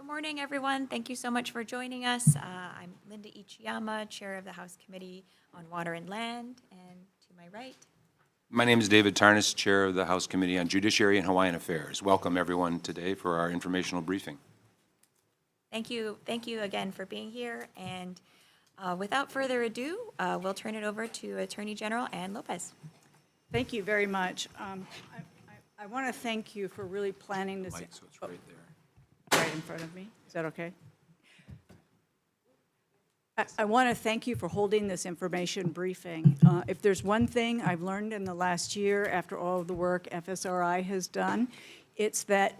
Good morning, everyone. Thank you so much for joining us. I'm Linda Ichiyama, Chair of the House Committee on Water and Land, and to my right. My name is David Tarnas, Chair of the House Committee on Judiciary and Hawaiian Affairs. Welcome, everyone, today for our informational briefing. Thank you again for being here. And without further ado, we'll turn it over to Attorney General Ann Lopez. Thank you very much. I want to thank you for really planning this. So it's right there. Right in front of me. Is that okay? I want to thank you for holding this information briefing. If there's one thing I've learned in the last year after all of the work FSRI has done, it's that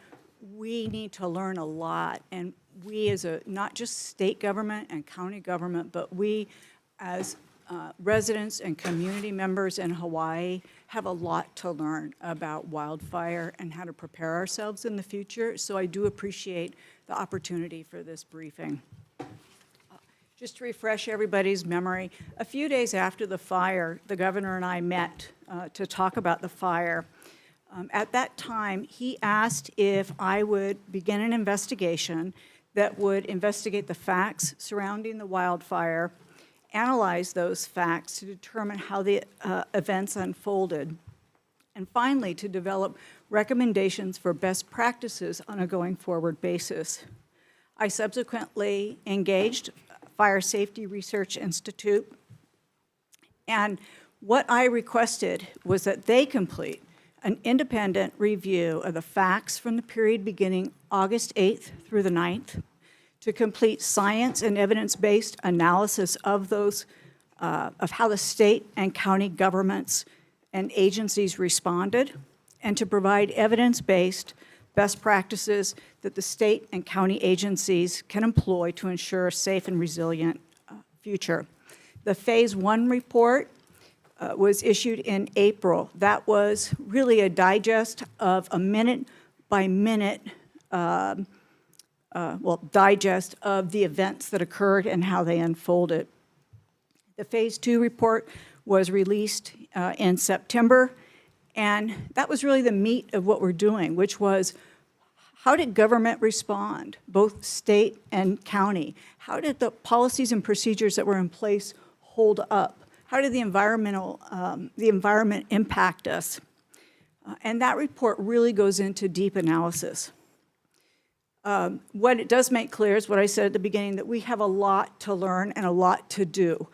we need to learn a lot. And we as not just state government and county government, but we as residents and community members in Hawaii have a lot to learn about wildfire and how to prepare ourselves in the future. So I do appreciate the opportunity for this briefing. Just to refresh everybody's memory, a few days after the fire, the governor and I met to talk about the fire. At that time, he asked if I would begin an investigation that would investigate the facts surrounding the wildfire, analyze those facts to determine how the events unfolded, and finally to develop recommendations for best practices on a going forward basis. I subsequently engaged Fire Safety Research Institute, and what I requested was that they complete an independent review of the facts from the period beginning August 8th through the 9th, to complete science and evidence-based analysis of those, of how the state and county governments and agencies responded, and to provide evidence-based best practices that the state and county agencies can employ to ensure a safe and resilient future. The Phase 1 report was issued in April. That was really a digest of a minute-by-minute digest of the events that occurred and how they unfolded. The Phase 2 report was released in September, and that was really the meat of what we're doing, which was how did government respond, both state and county? How did the policies and procedures that were in place hold up? How did the environment impact us? And that report really goes into deep analysis. What it does make clear is what I said at the beginning, that we have a lot to learn and a lot to do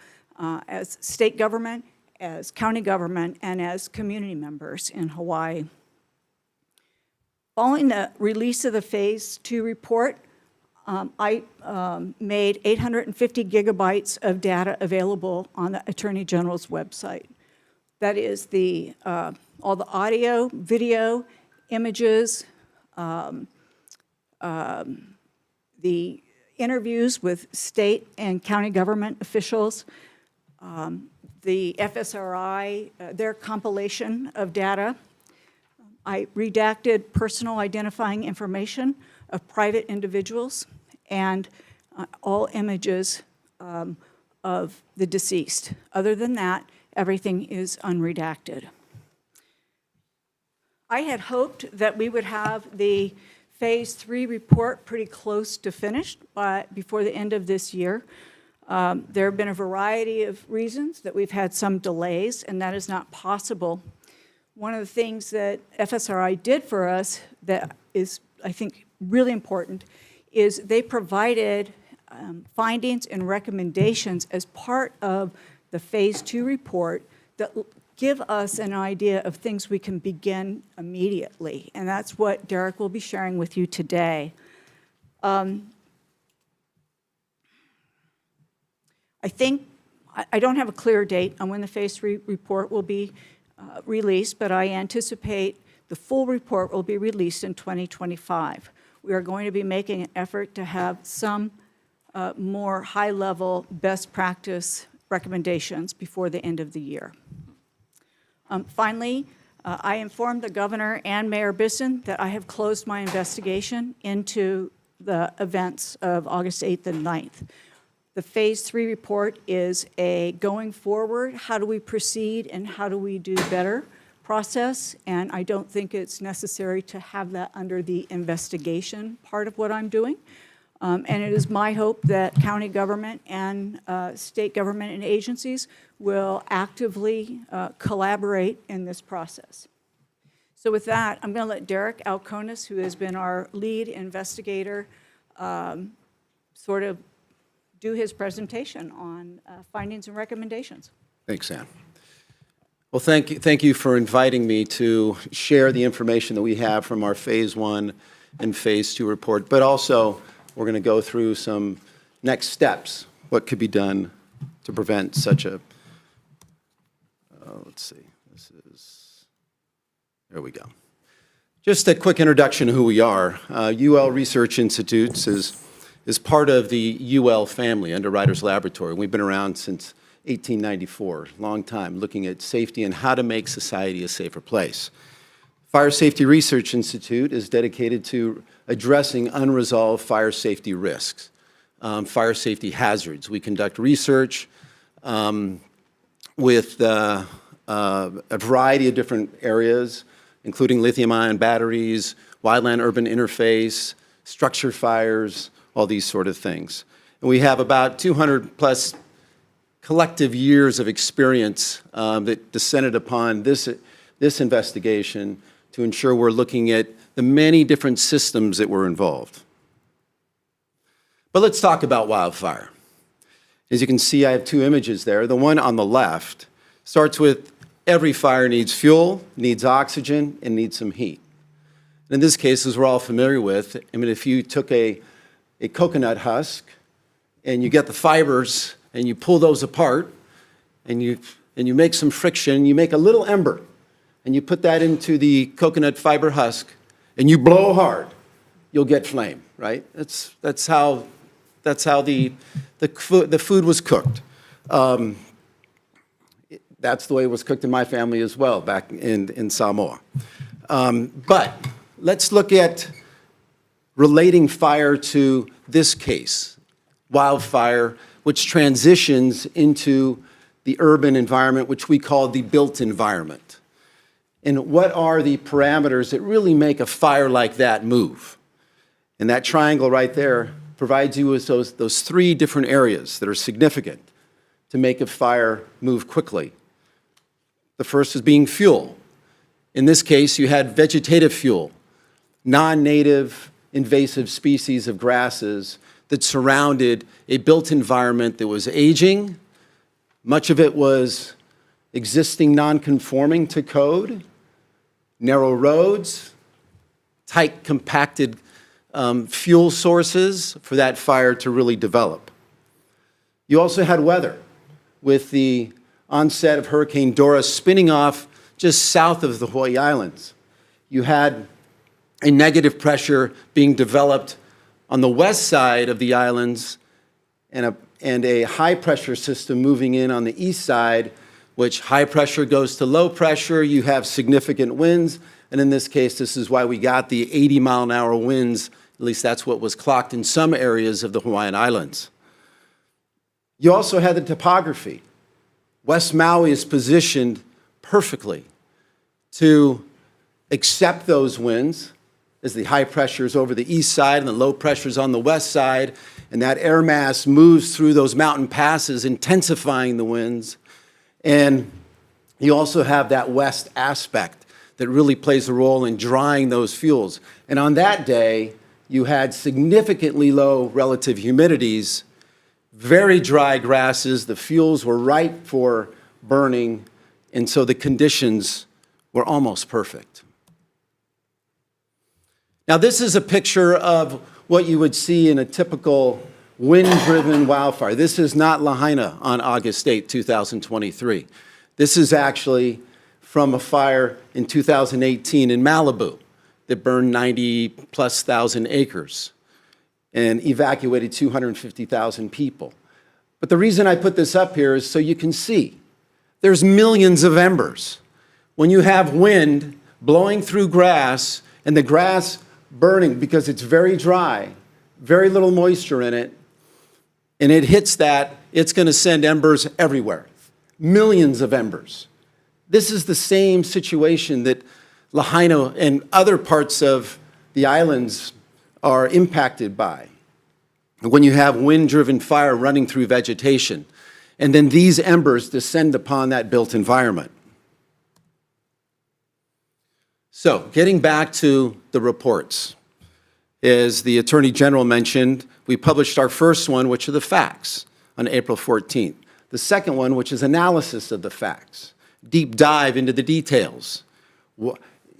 as state government, as county government, and as community members in Hawaii. Following the release of the Phase 2 report, I made 850 gigabytes of data available on the Attorney General's website. That is all the audio, video, images, the interviews with state and county government officials, the FSRI, their compilation of data. I redacted personal identifying information of private individuals and all images of the deceased. Other than that, everything is unredacted. I had hoped that we would have the Phase 3 report pretty close to finished before the end of this year. There have been a variety of reasons that we've had some delays, and that is not possible. One of the things that FSRI did for us that is, I think, really important is they provided findings and recommendations as part of the Phase 2 report that give us an idea of things we can begin immediately. And that's what Derek will be sharing with you today. I don't have a clear date on when the Phase 3 report will be released, but I anticipate the full report will be released in 2025. We are going to be making an effort to have some more high-level best practice recommendations before the end of the year. Finally, I informed the governor and Mayor Bisson that I have closed my investigation into the events of August 8th and 9th. The Phase 3 report is a going forward, how do we proceed and how do we do better process, and I don't think it's necessary to have that under the investigation part of what I'm doing. And it is my hope that county government and state government and agencies will actively collaborate in this process. So with that, I'm going to let Derek Alconis, who has been our lead investigator, sort of do his presentation on findings and recommendations. Thanks, Ann. Well, thank you for inviting me to share the information that we have from our Phase 1 and Phase 2 report, but also we're going to go through some next steps, what could be done to prevent such a, let's see, there we go. Just a quick introduction of who we are. UL Research Institutes is part of the UL family, Underwriters Laboratory. We've been around since 1894, long time, looking at safety and how to make society a safer place. Fire Safety Research Institute is dedicated to addressing unresolved fire safety risks, fire safety hazards. We conduct research with a variety of different areas, including lithium-ion batteries, wildland-urban interface, structure fires, all these sort of things. And we have about 200-plus collective years of experience that descended upon this investigation to ensure we're looking at the many different systems that were involved. But let's talk about wildfire. As you can see, I have two images there. The one on the left starts with every fire needs fuel, needs oxygen, and needs some heat. And in this case, as we're all familiar with, I mean, if you took a coconut husk and you get the fibers and you pull those apart and you make some friction, you make a little ember and you put that into the coconut fiber husk and you blow hard, you'll get flame, right? That's how the food was cooked. That's the way it was cooked in my family as well back in Samoa. But let's look at relating fire to this case, wildfire, which transitions into the urban environment, which we call the built environment. And what are the parameters that really make a fire like that move? And that triangle right there provides you with those three different areas that are significant to make a fire move quickly. The first is being fuel. In this case, you had vegetative fuel, non-native invasive species of grasses that surrounded a built environment that was aging. Much of it was existing non-conforming to code, narrow roads, tight compacted fuel sources for that fire to really develop. You also had weather with the onset of Hurricane Dora spinning off just south of the Hawai'i Islands. You had a negative pressure being developed on the west side of the islands and a high pressure system moving in on the east side, which high pressure goes to low pressure, you have significant winds, and in this case, this is why we got the 80-mile-an-hour winds, at least that's what was clocked in some areas of the Hawaiian Islands. You also had the topography. West Maui is positioned perfectly to accept those winds as the high pressure is over the east side and the low pressure is on the west side, and that air mass moves through those mountain passes, intensifying the winds. And you also have that west aspect that really plays a role in drying those fuels. And on that day, you had significantly low relative humidities, very dry grasses, the fuels were ripe for burning, and so the conditions were almost perfect. Now, this is a picture of what you would see in a typical wind-driven wildfire. This is not Lahaina on August 8, 2023. This is actually from a fire in 2018 in Malibu that burned 90-plus thousand acres and evacuated 250,000 people. But the reason I put this up here is so you can see there's millions of embers. When you have wind blowing through grass and the grass burning because it's very dry, very little moisture in it, and it hits that, it's going to send embers everywhere, millions of embers. This is the same situation that Lahaina and other parts of the islands are impacted by. when you have wind-driven fire running through vegetation. And then these embers descend upon that built environment. So, getting back to the reports. As the Attorney General mentioned, we published our first one, which are the facts, on April 14th. The second one, which is analysis of the facts, deep dive into the details,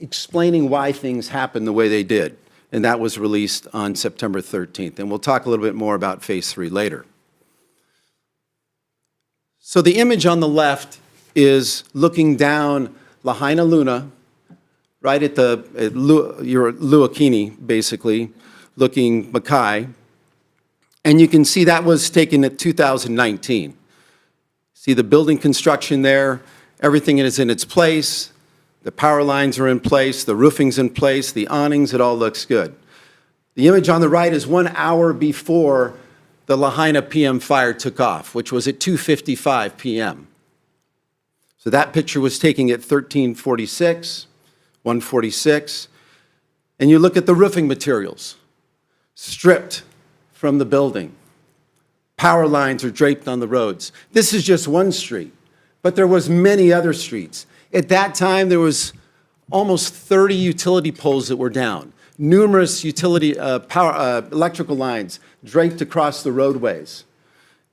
explaining why things happened the way they did. And that was released on September 13th. And we'll talk a little bit more about Phase 3 later. So the image on the left is looking down Lahaina Luna, right at your Luakini, basically, looking Makai. And you can see that was taken at 2019. See the building construction there, everything is in its place, the power lines are in place, the roofing's in place, the awnings, it all looks good. The image on the right is 1 hour before the Lahaina PM fire took off, which was at 2:55 p.m. So that picture was taken at 13:46, 1:46, and you look at the roofing materials, stripped from the building. Power lines are draped on the roads. This is just one street, but there was many other streets. At that time, there was almost 30 utility poles that were down, numerous electrical lines draped across the roadways,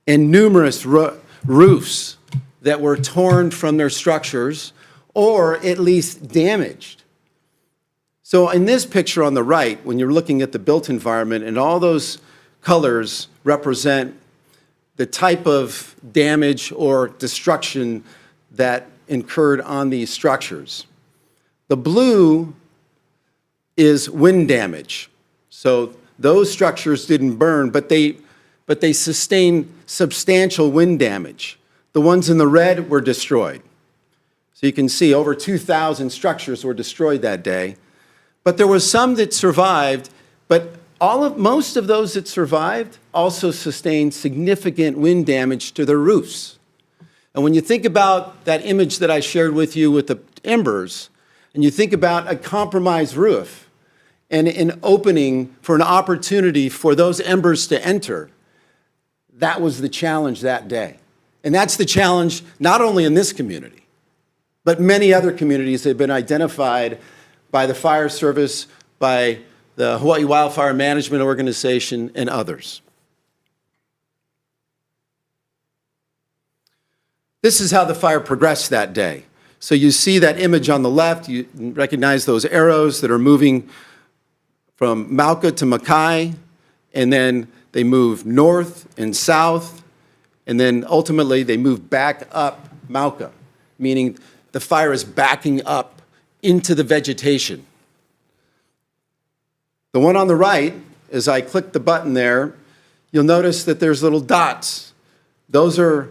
and numerous roofs that were torn from their structures or at least damaged. So in this picture on the right, when you're looking at the built environment, and all those colors represent the type of damage or destruction that incurred on these structures. The blue is wind damage. So those structures didn't burn, but they sustained substantial wind damage. The ones in the red were destroyed. So you can see over 2,000 structures were destroyed that day. But there was some that survived, but most of those that survived also sustained significant wind damage to their roofs. And when you think about that image that I shared with you with the embers, and you think about a compromised roof and an opening for an opportunity for those embers to enter, that was the challenge that day. And that's the challenge not only in this community, but many other communities that have been identified by the fire service, by the Hawaii Wildfire Management Organization, and others. This is how the fire progressed that day. So you see that image on the left, you recognize those arrows that are moving from Mauka to Makai, and then they move north and south, and then ultimately they move back up Mauka, meaning the fire is backing up into the vegetation. The one on the right, as I click the button there, you'll notice that there's little dots. Those are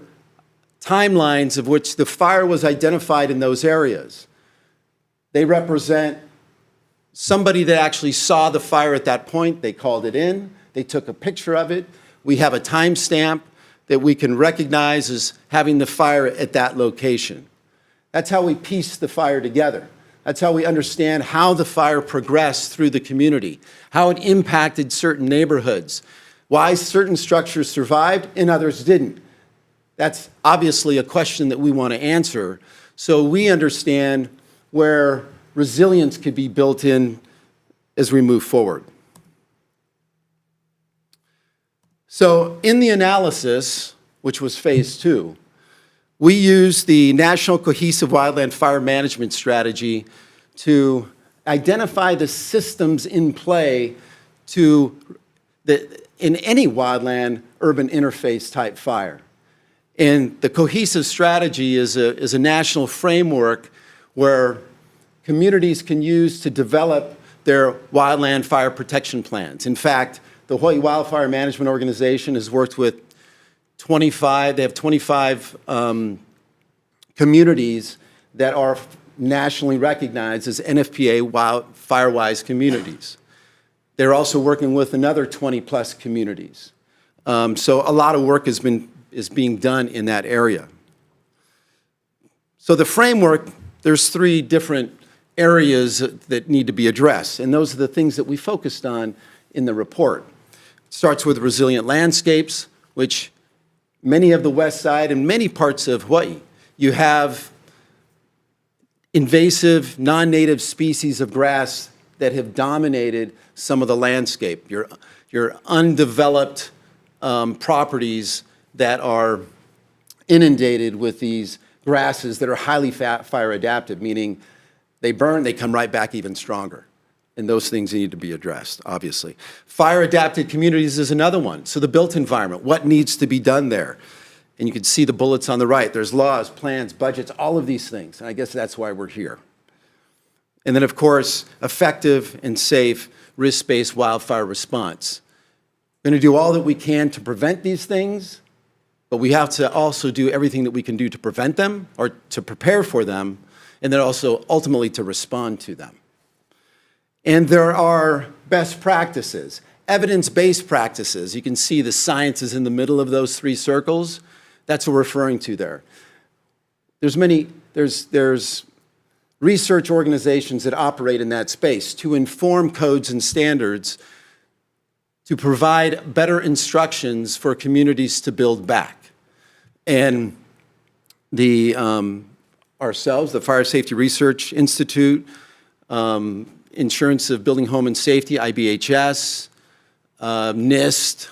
timelines of which the fire was identified in those areas. They represent somebody that actually saw the fire at that point. They called it in. They took a picture of it. We have a timestamp that we can recognize as having the fire at that location. That's how we piece the fire together. That's how we understand how the fire progressed through the community, how it impacted certain neighborhoods, why certain structures survived and others didn't. That's obviously a question that we want to answer, so we understand where resilience could be built in as we move forward. So in the analysis, which was phase 2, we used the National Cohesive Wildland Fire Management Strategy to identify the systems in play in any wildland urban interface type fire. And the cohesive strategy is a national framework where communities can use to develop their wildland fire protection plans. In fact, the Hawaii Wildfire Management Organization has worked with 25 communities that are nationally recognized as NFPA FireWise communities. They're also working with another 20-plus communities. So a lot of work is being done in that area. So the framework, there's 3 different areas that need to be addressed, and those are the things that we focused on in the report. Starts with resilient landscapes, which many of the west side and many parts of Hawaii, you have invasive, non-native species of grass that have dominated some of the landscape. Your undeveloped properties that are inundated with these grasses that are highly fire adaptive, meaning they burn, they come right back even stronger. And those things need to be addressed, obviously. Fire adapted communities is another one. So the built environment, what needs to be done there? And you can see the bullets on the right. There's laws, plans, budgets, all of these things. And I guess that's why we're here. And then, of course, effective and safe risk-based wildfire response. We're going to do all that we can to prevent these things, but we have to also do everything that we can do to prevent them or to prepare for them, and then also ultimately to respond to them. And there are best practices, evidence-based practices. You can see the science is in the middle of those three circles. That's what we're referring to there. There's research organizations that operate in that space to inform codes and standards to provide better instructions for communities to build back. And ourselves, the Fire Safety Research Institute, Insurance of Building Home and Safety, IBHS, NIST,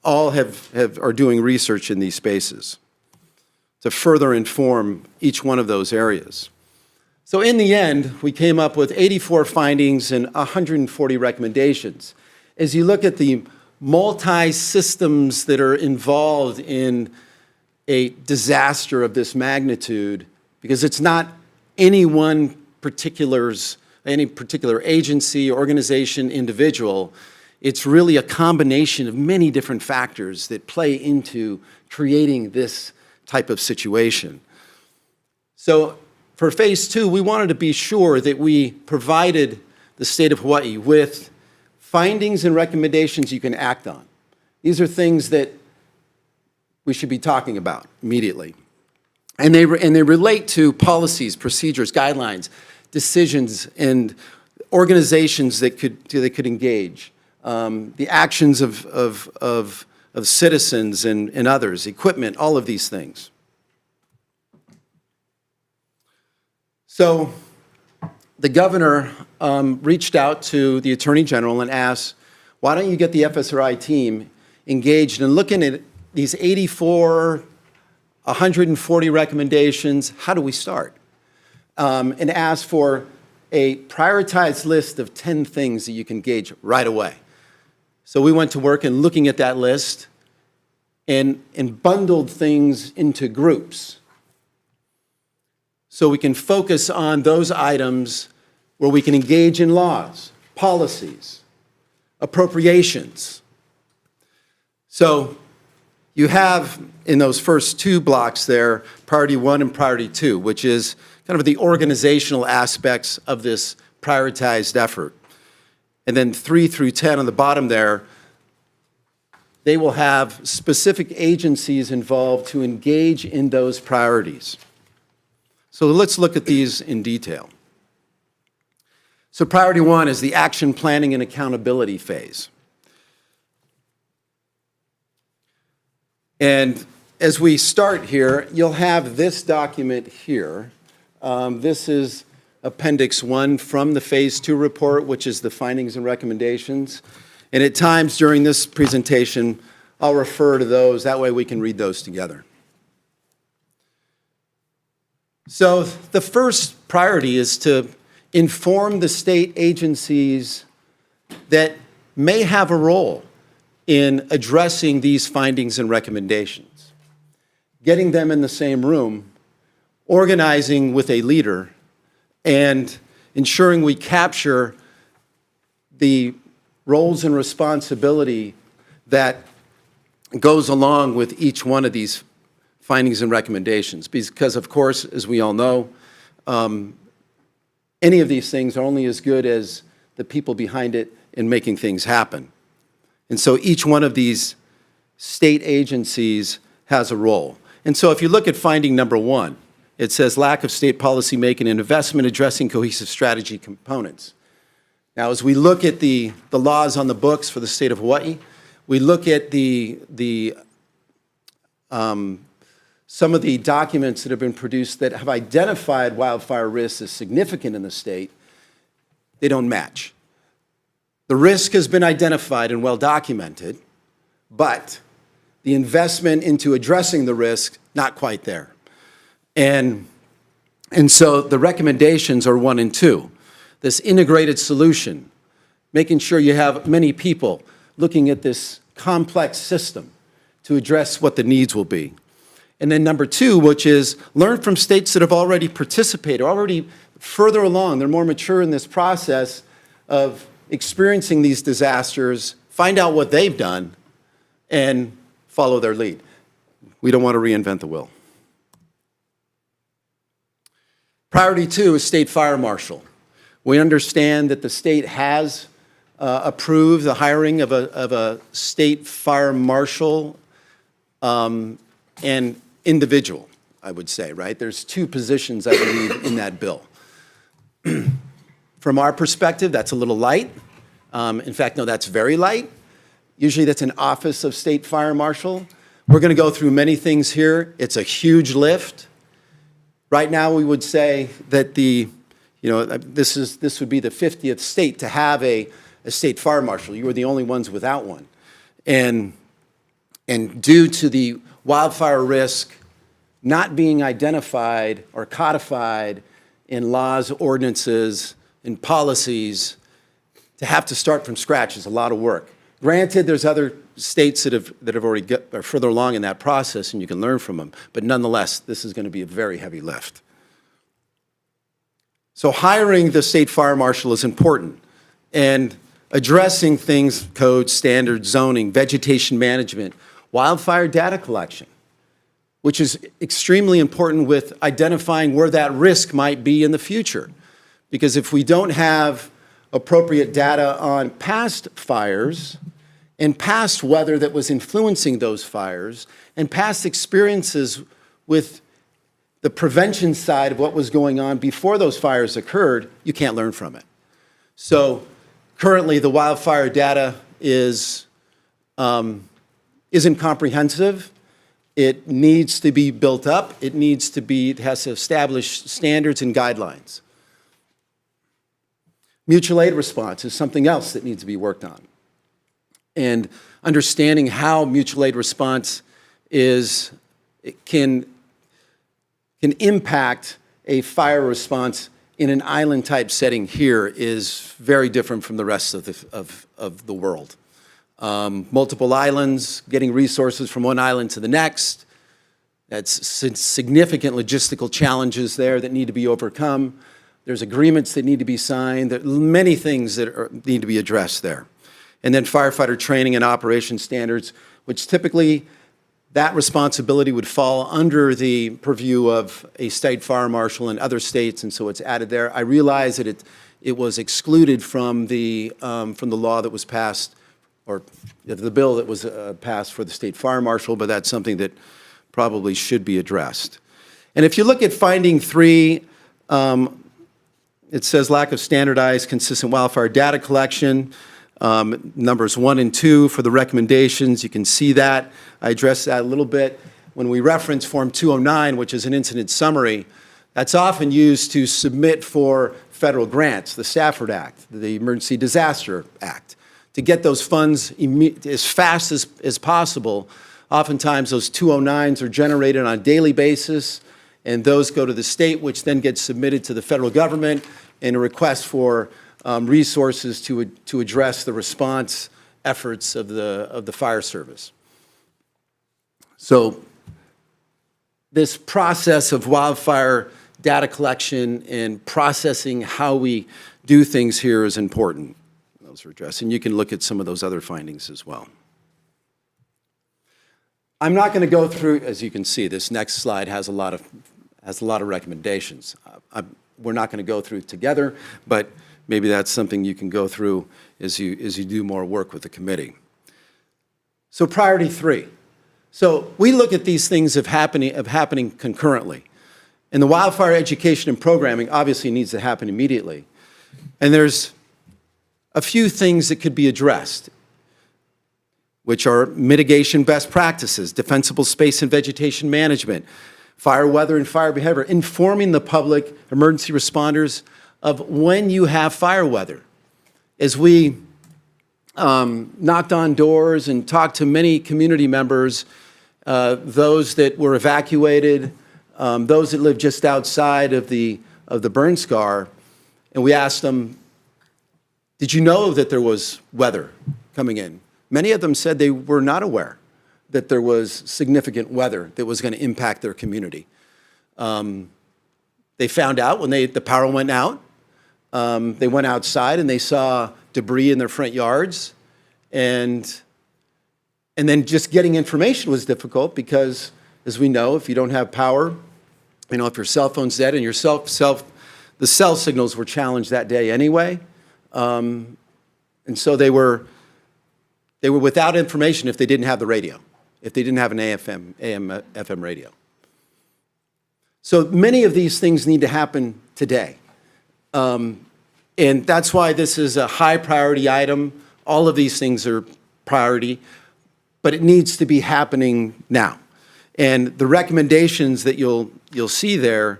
all are doing research in these spaces to further inform each one of those areas. So in the end, we came up with 84 findings and 140 recommendations. As you look at the multi-systems that are involved in a disaster of this magnitude, because it's not any particular agency, organization, individual, it's really a combination of many different factors that play into creating this type of situation. So for phase 2, we wanted to be sure that we provided the state of Hawaii with findings and recommendations you can act on. These are things that we should be talking about immediately. And they relate to policies, procedures, guidelines, decisions, and organizations that could engage, the actions of citizens and others, equipment, all of these things. So the governor reached out to the Attorney General and asked, why don't you get the FSRI team engaged in looking at these 84, 140 recommendations, how do we start? And asked for a prioritized list of 10 things that you can engage right away. So we went to work in looking at that list and bundled things into groups. So we can focus on those items where we can engage in laws, policies, appropriations. So you have in those first two blocks there, priority 1 and priority 2, which is kind of the organizational aspects of this prioritized effort. And then 3 through 10 on the bottom there, they will have specific agencies involved to engage in those priorities. So let's look at these in detail. So priority 1 is the action planning and accountability phase. And as we start here, you'll have this document here. This is Appendix 1 from the Phase 2 report, which is the findings and recommendations. And at times during this presentation, I'll refer to those. That way we can read those together. So the first priority is to inform the state agencies that may have a role in addressing these findings and recommendations, getting them in the same room, organizing with a leader, and ensuring we capture the roles and responsibility that goes along with each one of these findings and recommendations. Because, of course, as we all know, any of these things are only as good as the people behind it in making things happen. And so each one of these state agencies has a role. And so if you look at finding number 1, it says lack of state policy making and investment addressing cohesive strategy components. Now, as we look at the laws on the books for the state of Hawaii, we look at some of the documents that have been produced that have identified wildfire risks as significant in the state, they don't match. The risk has been identified and well documented, but the investment into addressing the risk, not quite there. And so the recommendations are 1 and 2. This integrated solution, making sure you have many people looking at this complex system to address what the needs will be. And then number 2, which is learn from states that have already participated, already further along, they're more mature in this process of experiencing these disasters, find out what they've done, and follow their lead. We don't want to reinvent the wheel. Priority 2 is state fire marshal. We understand that the state has approved the hiring of a state fire marshal and individual, I would say, right? There's 2 positions, I believe, in that bill. From our perspective, that's a little light. In fact, no, that's very light. Usually that's an office of state fire marshal. We're going to go through many things here. It's a huge lift. Right now, we would say that this would be the 50th state to have a state fire marshal. You were the only ones without one. And due to the wildfire risk not being identified or codified in laws, ordinances, and policies, to have to start from scratch is a lot of work. Granted, there's other states that have already are further along in that process, and you can learn from them. But nonetheless, this is going to be a very heavy lift. So hiring the state fire marshal is important, and addressing things, code, standards, zoning, vegetation management, wildfire data collection, which is extremely important with identifying where that risk might be in the future. Because if we don't have appropriate data on past fires and past weather that was influencing those fires and past experiences with the prevention side of what was going on before those fires occurred, you can't learn from it. So currently the wildfire data isn't comprehensive. It needs to be built up. It has to establish standards and guidelines. Mutual aid response is something else that needs to be worked on. And understanding how mutual aid response can impact a fire response in an island-type setting here is very different from the rest of the world. Multiple islands, getting resources from one island to the next, that's significant logistical challenges there that need to be overcome. There's agreements that need to be signed. There are many things that need to be addressed there. And then firefighter training and operation standards, which typically that responsibility would fall under the purview of a state fire marshal in other states, and so it's added there. I realize that it was excluded from the law that was passed, or the bill that was passed for the state fire marshal, but that's something that probably should be addressed. And if you look at finding 3, it says lack of standardized, consistent wildfire data collection. Numbers 1 and 2 for the recommendations, you can see that. I addressed that a little bit. When we reference Form 209, which is an incident summary, that's often used to submit for federal grants, the Stafford Act, the Emergency Disaster Act, to get those funds as fast as possible. Oftentimes, those 209s are generated on a daily basis, and those go to the state, which then gets submitted to the federal government in a request for resources to address the response efforts of the fire service. So this process of wildfire data collection and processing how we do things here is important. Those are addressed, and you can look at some of those other findings as well. I'm not going to go through, as you can see, this next slide has a lot of recommendations. We're not going to go through it together, but maybe that's something you can go through as you do more work with the committee. So priority 3. So we look at these things of happening concurrently. And the wildfire education and programming obviously needs to happen immediately. And there's a few things that could be addressed, which are mitigation best practices, defensible space and vegetation management, fire weather and fire behavior, informing the public, emergency responders, of when you have fire weather. As we knocked on doors and talked to many community members, those that were evacuated, those that lived just outside of the burn scar, and we asked them, did you know that there was weather coming in? Many of them said they were not aware that there was significant weather that was going to impact their community. They found out when the power went out. They went outside and they saw debris in their front yards. And then just getting information was difficult because, as we know, if you don't have power, if your cell phone's dead and your the cell signals were challenged that day anyway. And so they were without information if they didn't have the radio, if they didn't have an AM, FM radio. So many of these things need to happen today. And that's why this is a high priority item. All of these things are priority, but it needs to be happening now. And the recommendations that you'll see there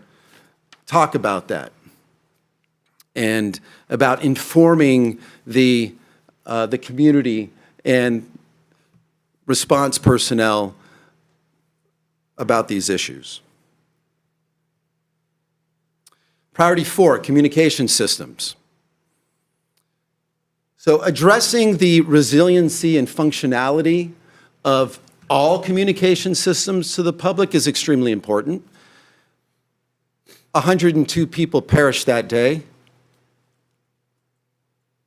talk about that and about informing the community and response personnel about these issues. Priority 4, communication systems. So addressing the resiliency and functionality of all communication systems to the public is extremely important. 102 people perished that day.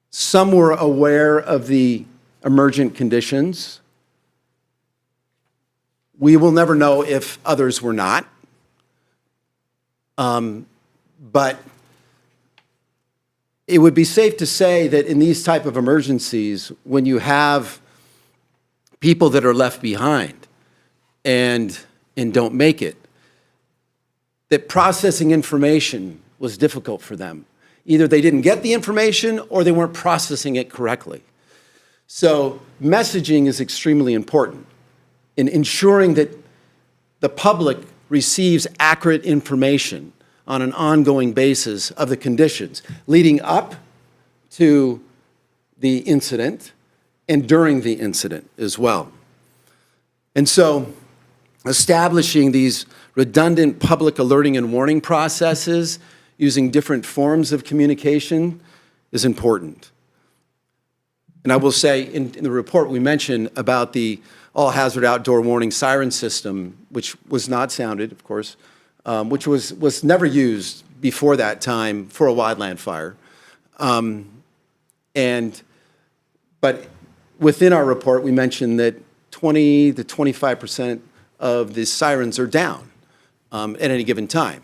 Some were aware of the emergent conditions. We will never know if others were not. But it would be safe to say that in these type of emergencies, when you have people that are left behind and don't make it, that processing information was difficult for them. Either they didn't get the information or they weren't processing it correctly. So messaging is extremely important in ensuring that the public receives accurate information on an ongoing basis of the conditions leading up to the incident and during the incident as well. And so establishing these redundant public alerting and warning processes using different forms of communication is important. And I will say in the report we mentioned about the all-hazard outdoor warning siren system, which was not sounded, of course, which was never used before that time for a wildland fire. But within our report, we mentioned that 20 to 25% of the sirens are down at any given time.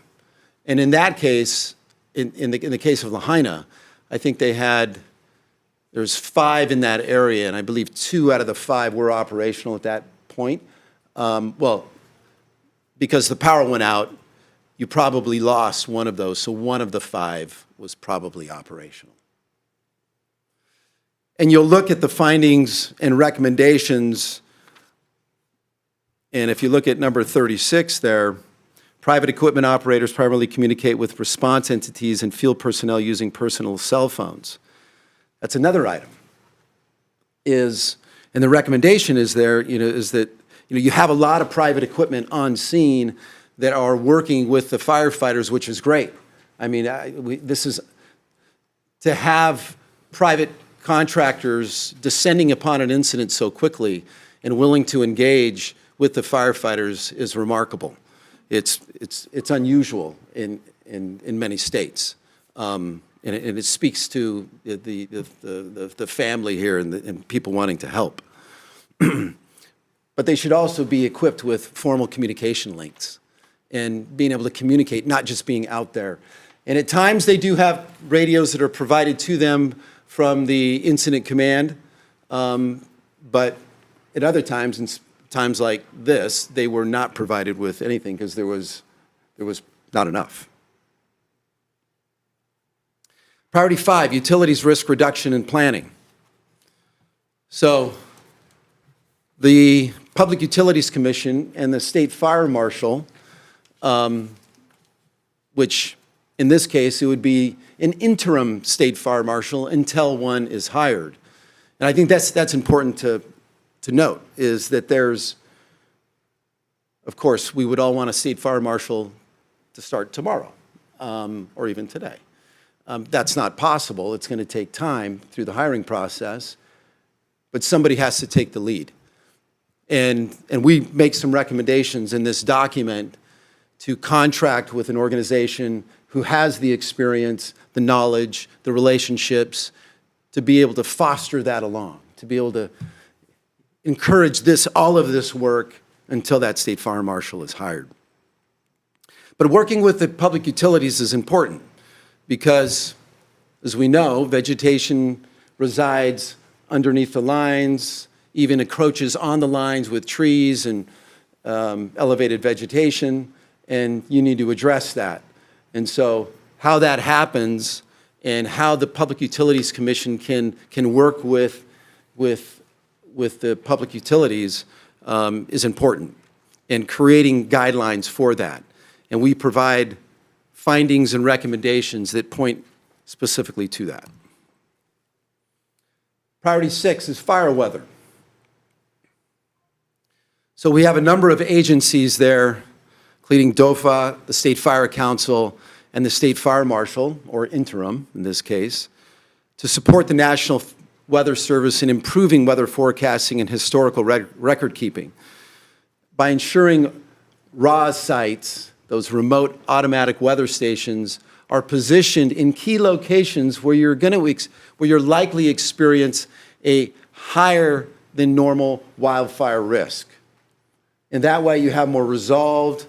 And in that case, in the case of Lahaina, I think there's 5 in that area, and I believe 2 out of the 5 were operational at that point. Well, because the power went out, you probably lost one of those, so 1 of the 5 was probably operational. And you'll look at the findings and recommendations, and if you look at number 36 there, private equipment operators primarily communicate with response entities and field personnel using personal cell phones. That's another item. And the recommendation is there, is that you have a lot of private equipment on scene that are working with the firefighters, which is great. I mean, this is to have private contractors descending upon an incident so quickly and willing to engage with the firefighters is remarkable. It's unusual in many states, and it speaks to the family here and people wanting to help. But they should also be equipped with formal communication links and being able to communicate, not just being out there. And at times they do have radios that are provided to them from the incident command, but at other times, in times like this, they were not provided with anything because there was not enough. Priority 5, utilities risk reduction and planning. So the Public Utilities Commission and the State Fire Marshal, which in this case, it would be an interim state fire marshal until one is hired. And I think that's important to note, is that there's, of course, we would all want a state fire marshal to start tomorrow, or even today. That's not possible. It's going to take time through the hiring process, but somebody has to take the lead. And we make some recommendations in this document to contract with an organization who has the experience, the knowledge, the relationships, to be able to foster that along, to be able to encourage all of this work until that state fire marshal is hired. But working with the public utilities is important because, as we know, vegetation resides underneath the lines, even encroaches on the lines with trees and elevated vegetation, and you need to address that. And so how that happens and how the Public Utilities Commission can work with the public utilities is important, and creating guidelines for that. And we provide findings and recommendations that point specifically to that. Priority 6 is fire weather. So we have a number of agencies there, including DOFA, the State Fire Council, and the State Fire Marshal, or interim in this case, to support the National Weather Service in improving weather forecasting and historical record keeping by ensuring RAWS sites, those remote automatic weather stations, are positioned in key locations where you're likely experience a higher than normal wildfire risk. And that way you have more resolved,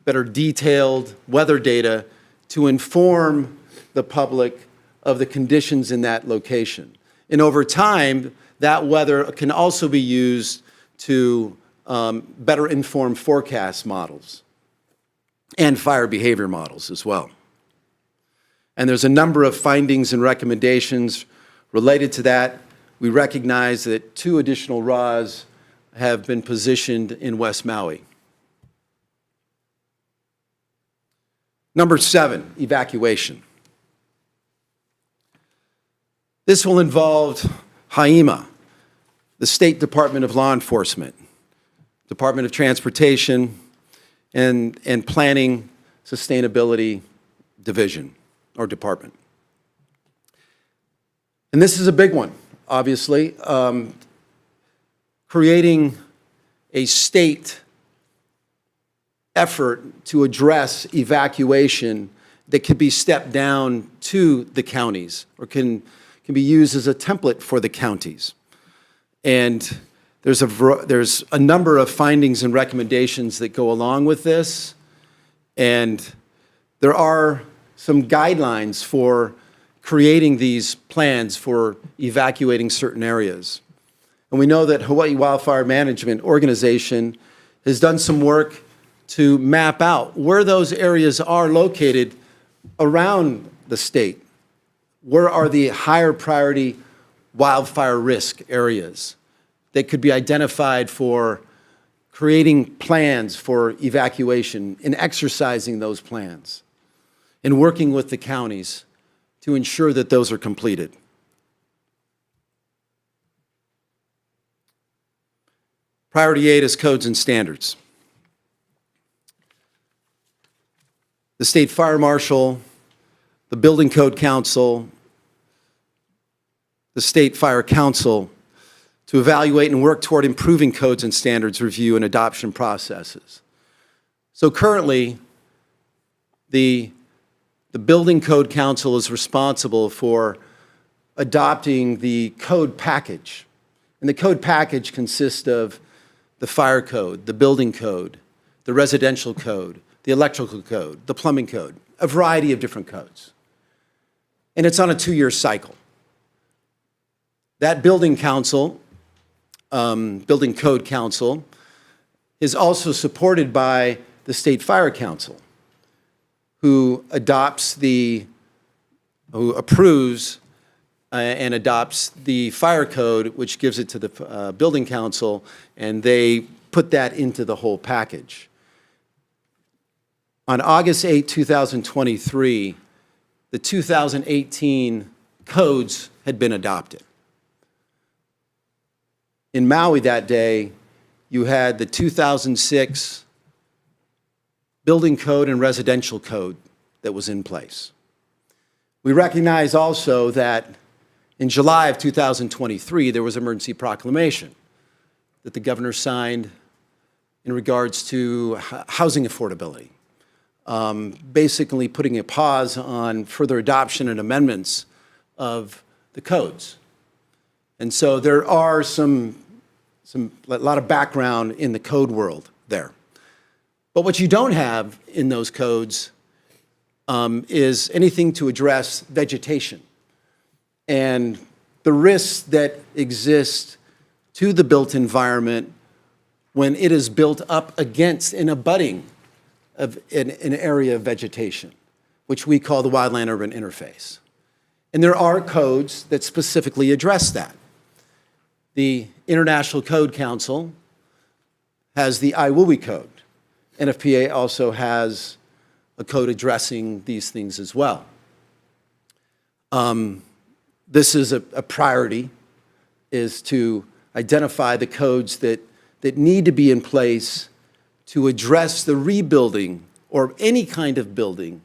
better detailed weather data to inform the public of the conditions in that location. And over time, that weather can also be used to better inform forecast models and fire behavior models as well. And there's a number of findings and recommendations related to that. We recognize that 2 additional RAWs have been positioned in West Maui. Number 7, evacuation. This will involve HIMA, the State Department of Law Enforcement, Department of Transportation, and Planning Sustainability Division or Department. And this is a big one, obviously. Creating a state effort to address evacuation that could be stepped down to the counties or can be used as a template for the counties. And there's a number of findings and recommendations that go along with this. And there are some guidelines for creating these plans for evacuating certain areas. And we know that Hawaii Wildfire Management Organization has done some work to map out where those areas are located around the state. Where are the higher priority wildfire risk areas that could be identified for creating plans for evacuation and exercising those plans and working with the counties to ensure that those are completed. Priority 8 is codes and standards. The State Fire Marshal, the Building Code Council, the State Fire Council, to evaluate and work toward improving codes and standards review and adoption processes. So currently, the Building Code Council is responsible for adopting the code package. And the code package consists of the fire code, the building code, the residential code, the electrical code, the plumbing code, a variety of different codes. And it's on a 2-year cycle. That building council, Building Code Council, is also supported by the State Fire Council, who adopts the who approves and adopts the fire code, which gives it to the building council, and they put that into the whole package. On August 8, 2023, the 2018 codes had been adopted. In Maui that day, you had the 2006 building code and residential code that was in place. We recognize also that in July of 2023, there was an emergency proclamation that the governor signed in regards to housing affordability, basically putting a pause on further adoption and amendments of the codes. And so there are a lot of background in the code world there. But what you don't have in those codes is anything to address vegetation and the risks that exist to the built environment when it is built up against and abutting of an area of vegetation, which we call the wildland-urban interface. And there are codes that specifically address that. The International Code Council has the IWUI code. NFPA also has a code addressing these things as well. This is a priority, is to identify the codes that need to be in place to address the rebuilding or any kind of building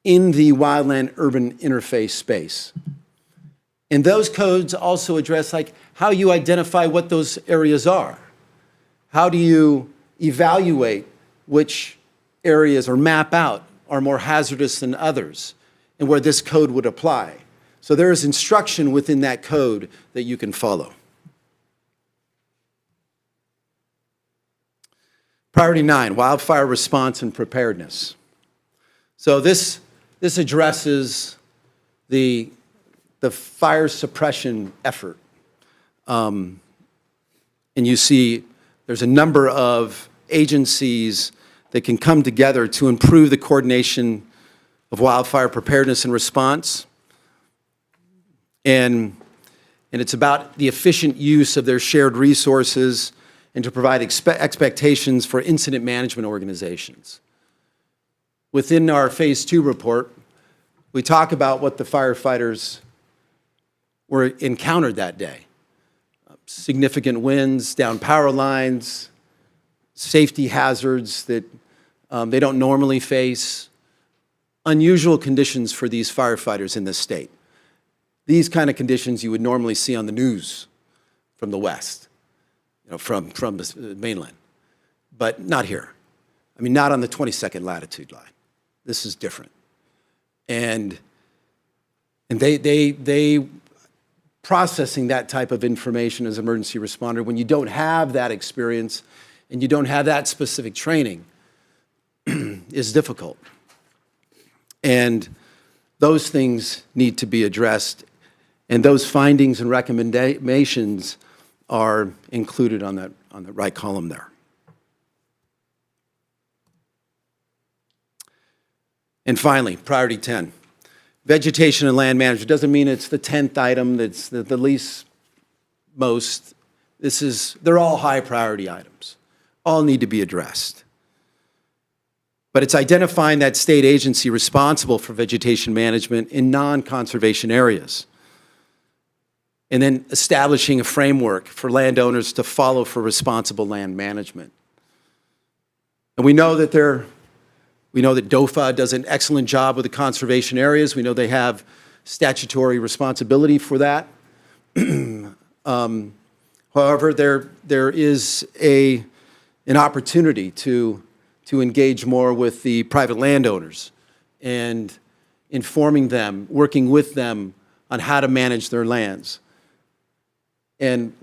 in the wildland-urban interface space. And those codes also address like how you identify what those areas are. How do you evaluate which areas or map out are more hazardous than others and where this code would apply. So there is instruction within that code that you can follow. Priority 9, wildfire response and preparedness. So this addresses the fire suppression effort. And you see there's a number of agencies that can come together to improve the coordination of wildfire preparedness and response. And it's about the efficient use of their shared resources and to provide expectations for incident management organizations. Within our Phase 2 report, we talk about what the firefighters were encountered that day. Significant winds, down power lines, safety hazards that they don't normally face, unusual conditions for these firefighters in this state. These kind of conditions you would normally see on the news from the West, from the mainland, but not here. I mean, not on the 22nd latitude line. This is different. And they processing that type of information as an emergency responder when you don't have that experience and you don't have that specific training is difficult. And those things need to be addressed, and those findings and recommendations are included on the right column there. And finally, priority 10, vegetation and land management. Doesn't mean it's the 10th item that's the least most. They're all high priority items. All need to be addressed. But it's identifying that state agency responsible for vegetation management in non-conservation areas. And then establishing a framework for landowners to follow for responsible land management. And we know that DOFA does an excellent job with the conservation areas. We know they have statutory responsibility for that. However, there is an opportunity to engage more with the private landowners and informing them, working with them on how to manage their lands. And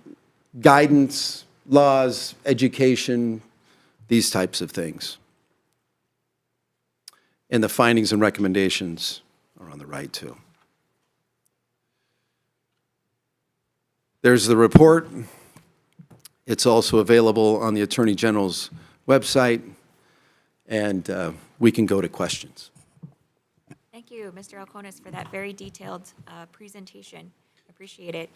guidance, laws, education, these types of things. And the findings and recommendations are on the right too. There's the report. It's also available on the Attorney General's website, and we can go to questions. Thank you, Mr. Alconis, for that very detailed presentation. Appreciate it.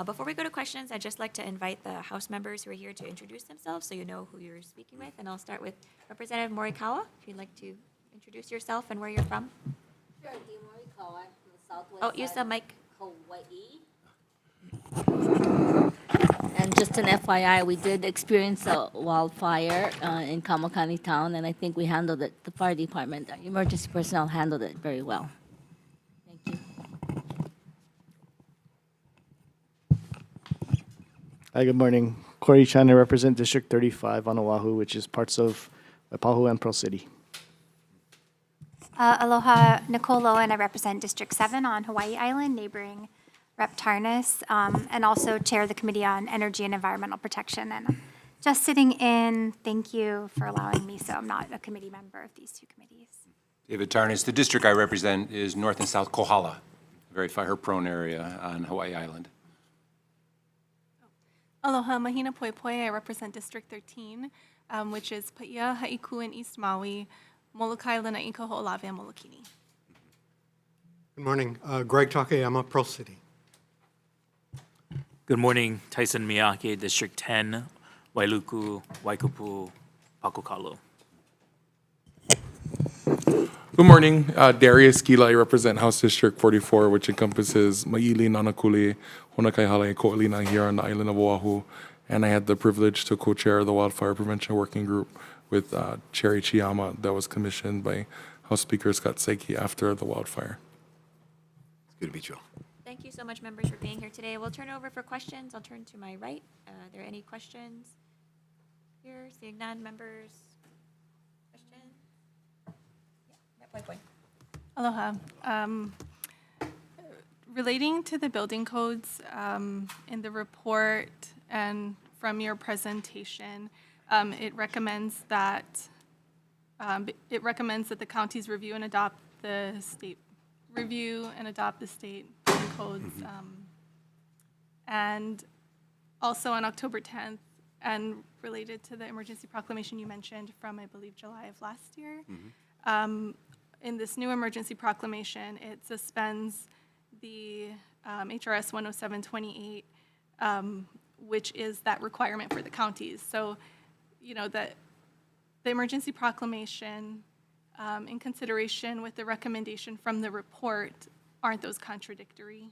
Before we go to questions, I'd just like to invite the House members who are here to introduce themselves so you know who you're speaking with. And I'll start with Representative Morikawa, if you'd like to introduce yourself and where you're from. Sure, Di Morikawa from the southwest Oh, use side the of mic. Hawai'i. And just an FYI, we did experience a wildfire in Kamakani town, and I think we handled it, the fire department, our emergency personnel handled it very well. Thank you. Hi, good morning. Corey Chan, I represent District 35 on Oahu, which is parts of Waipahu and Pearl City. Aloha, Nicole Lowe, and I represent District 7 on Hawaii Island, neighboring Rep. Tarnas, and also chair the Committee on Energy and Environmental Protection. And just sitting in, thank you for allowing me, so I'm not a committee member of these two committees. David Tarnas, the district I represent is North and South Kohala, a very fire-prone area on Hawaii Island. Aloha, Mahina Poi Poi. I represent District 13, which is Paia, Haiku, and East Maui, Molokai, Lana'ika, Ho'olave, and Molokini. Good morning. Greg Takayama, Pearl City. Good morning, Tyson Miyake, District 10, Wailuku, Waikupu, Pakokalo. Good morning, Darius Gila. I represent House District 44, which encompasses Maili, Nanakuli, Honokaihala, and Ko'olina here on the island of Oahu. And I had the privilege to co-chair the Wildfire Prevention Working Group with Chair Ichiyama that was commissioned by House Speaker Scott Saiki after the wildfire. It's good to meet you all. Thank you so much, members, for being here today. We'll turn it over for questions. I'll turn to my right. Are there any questions here? Seeing none, members? Question? Yeah, Poi Poi. Aloha. Relating to the building codes in the report and from your presentation, it recommends that the counties review and adopt the state building codes. And also on October 10th, and related to the emergency proclamation you mentioned from, I believe, July of last year, in this new emergency proclamation, it suspends the HRS 10728, which is that requirement for the counties. So, you know, that the emergency proclamation, in consideration with the recommendation from the report, aren't those contradictory?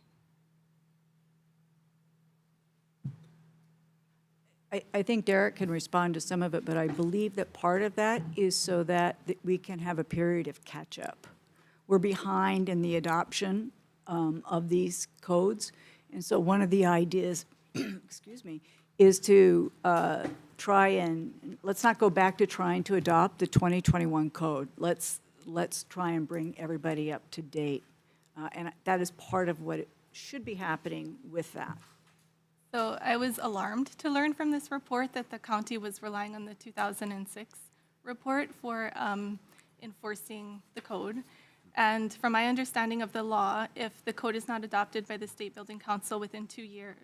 I think Derek can respond to some of it, but I believe that part of that is so that we can have a period of catch-up. We're behind in the adoption of these codes, and so one of the ideas, excuse me, is to try and, let's not go back to trying to adopt the 2021 code. Let's try and bring everybody up to date, and that is part of what should be happening with that. So I was alarmed to learn from this report that the county was relying on the 2006 report for enforcing the code. And from my understanding of the law, if the code is not adopted by the State Building Council within 2 years,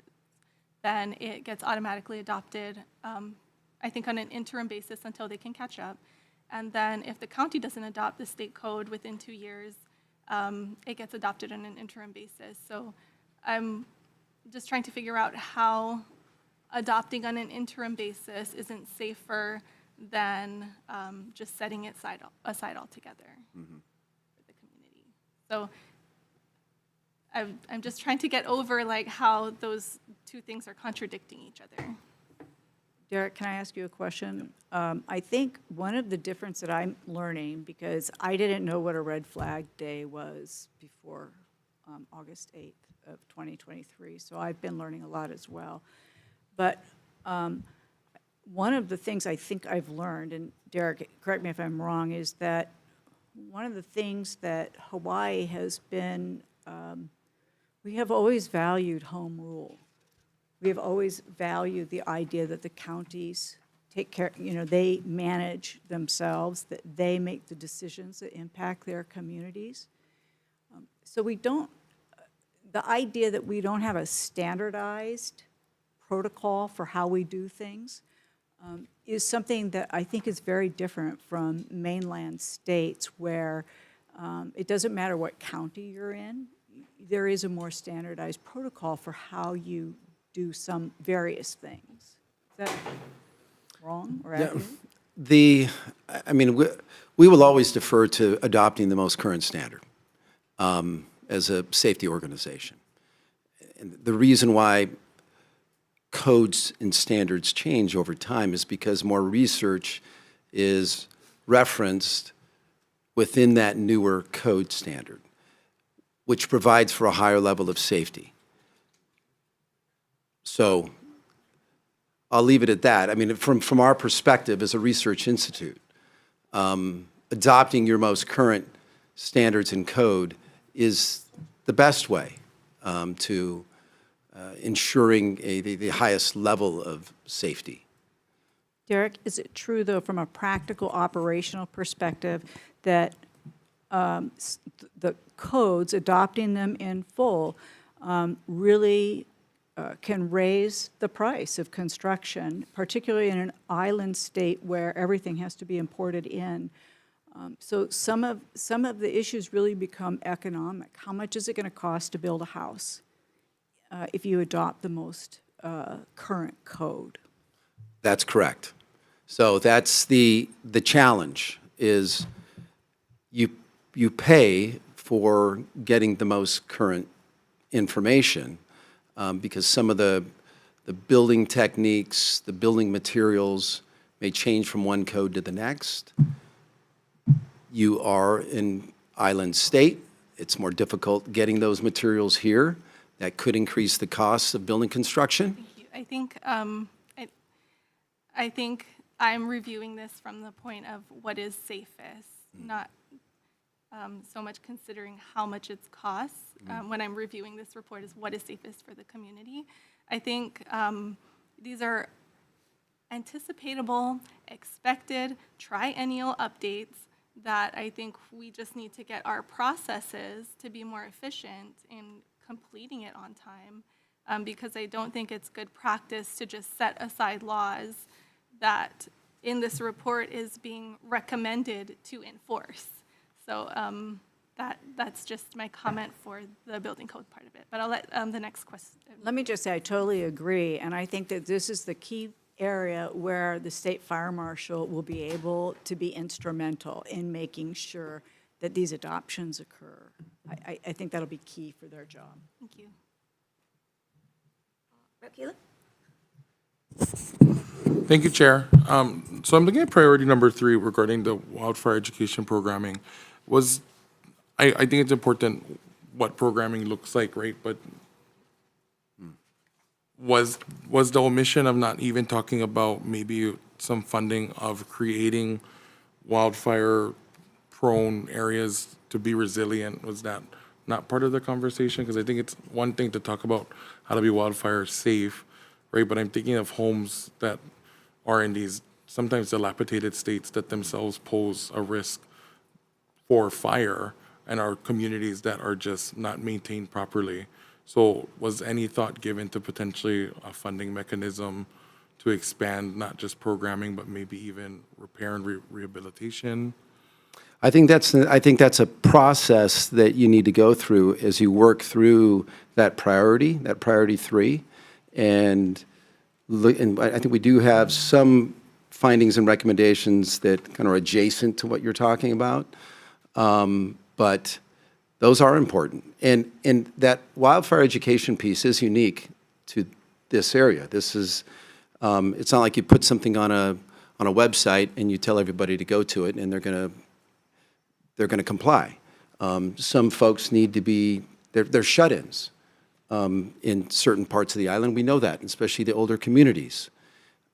then it gets automatically adopted, I think on an interim basis until they can catch up. And then if the county doesn't adopt the state code within 2 years, it gets adopted on an interim basis. So I'm just trying to figure out how adopting on an interim basis isn't safer than just setting it aside altogether for the community. So I'm just trying to get over like how those two things are contradicting each other. Derek, can I ask you a question? I think one of the difference that I'm learning, because I didn't know what a red flag day was before August 8th of 2023, so I've been learning a lot as well. But one of the things I think I've learned, and Derek, correct me if I'm wrong, is that one of the things that Hawaii has been, we have always valued home rule. We have always valued the idea that the counties take care, you know, they manage themselves, that they make the decisions that impact their communities. So we don't, the idea that we don't have a standardized protocol for how we do things is something that I think is very different from mainland states where It doesn't matter what county you're in, there is a more standardized protocol for how you do some various things. Is that wrong or accurate? I mean, we will always defer to adopting the most current standard as a safety organization. And the reason why codes and standards change over time is because more research is referenced within that newer code standard, which provides for a higher level of safety. So I'll leave it at that. I mean, from our perspective as a research institute, adopting your most current standards and code is the best way to ensuring the highest level of safety. Derek, is it true, though, from a practical operational perspective, that the codes, adopting them in full, really can raise the price of construction, particularly in an island state where everything has to be imported in? So some of the issues really become economic. How much is it going to cost to build a house if you adopt the most current code? That's correct. So that's the challenge is you pay for getting the most current information because some of the building techniques, the building materials may change from one code to the next. You are in island state. It's more difficult getting those materials here. That could increase the costs of building construction. Thank you. I think I'm reviewing this from the point of what is safest, not so much considering how much it costs. When I'm reviewing this report is what is safest for the community. I think these are anticipatable, expected, triennial updates that I think we just need to get our processes to be more efficient in completing it on time, because I don't think it's good practice to just set aside laws that in this report is being recommended to enforce. So that's just my comment for the building code part of it. But I'll let the next question. Let me just say, I totally agree, and I think that this is the key area where the state fire marshal will be able to be instrumental in making sure that these adoptions occur. I think that'll be key for their job. Thank you. Rep. Keeler? Thank you, Chair. So I'm looking at priority number 3 regarding the wildfire education programming. I think it's important what programming looks like, right? But was the omission of not even talking about maybe some funding of creating wildfire-prone areas to be resilient, was that not part of the conversation? Because I think it's one thing to talk about how to be wildfire safe, right? But I'm thinking of homes that are in these sometimes dilapidated states that themselves pose a risk for fire, and our communities that are just not maintained properly. So was any thought given to potentially a funding mechanism to expand not just programming, but maybe even repair and rehabilitation? I think that's a process that you need to go through as you work through that priority 3. And I think we do have some findings and recommendations that kind of are adjacent to what you're talking about. But those are important. And that wildfire education piece is unique to this area. This is, it's not like you put something on a website and you tell everybody to go to it and they're going to comply. Some folks need to be, they're shut-ins in certain parts of the island. We know that, especially the older communities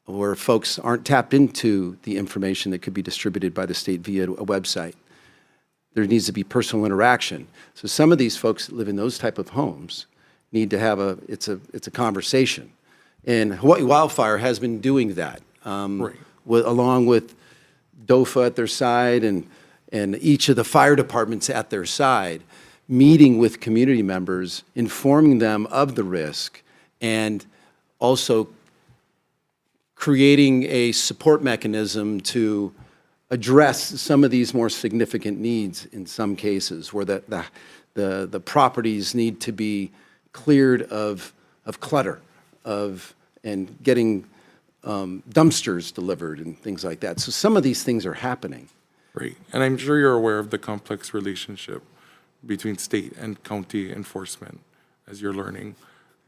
where folks aren't tapped into the information that could be distributed by the state via a website. There needs to be personal interaction. So some of these folks that live in those type of homes need to have it's a conversation. And Hawaii Wildfire has been doing that, Right. along with DOFA at their side and each of the fire departments at their side, meeting with community members, informing them of the risk, and also creating a support mechanism to address some of these more significant needs in some cases, where the properties need to be cleared of clutter, and getting dumpsters delivered and things like that. So some of these things are happening. Right. And I'm sure you're aware of the complex relationship between state and county enforcement as you're learning.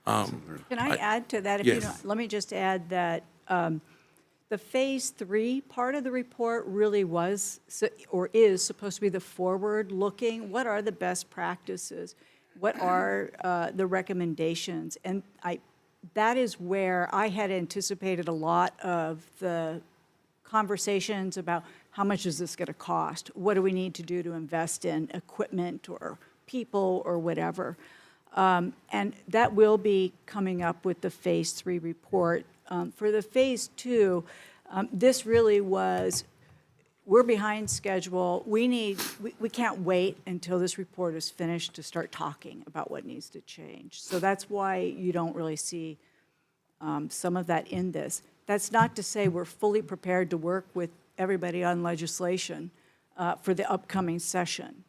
Can I add to that? If you Yes. don't, let me just add that the Phase 3 part of the report really was, or is supposed to be the forward-looking. What are the best practices? What are the recommendations? And that is where I had anticipated a lot of the conversations about how much is this going to cost? What do we need to do to invest in equipment or people or whatever? And that will be coming up with the Phase 3 report. For the Phase 2, this really was, we're behind schedule. We can't wait until this report is finished to start talking about what needs to change. So that's why you don't really see some of that in this. That's not to say we're fully prepared to work with everybody on legislation for the upcoming session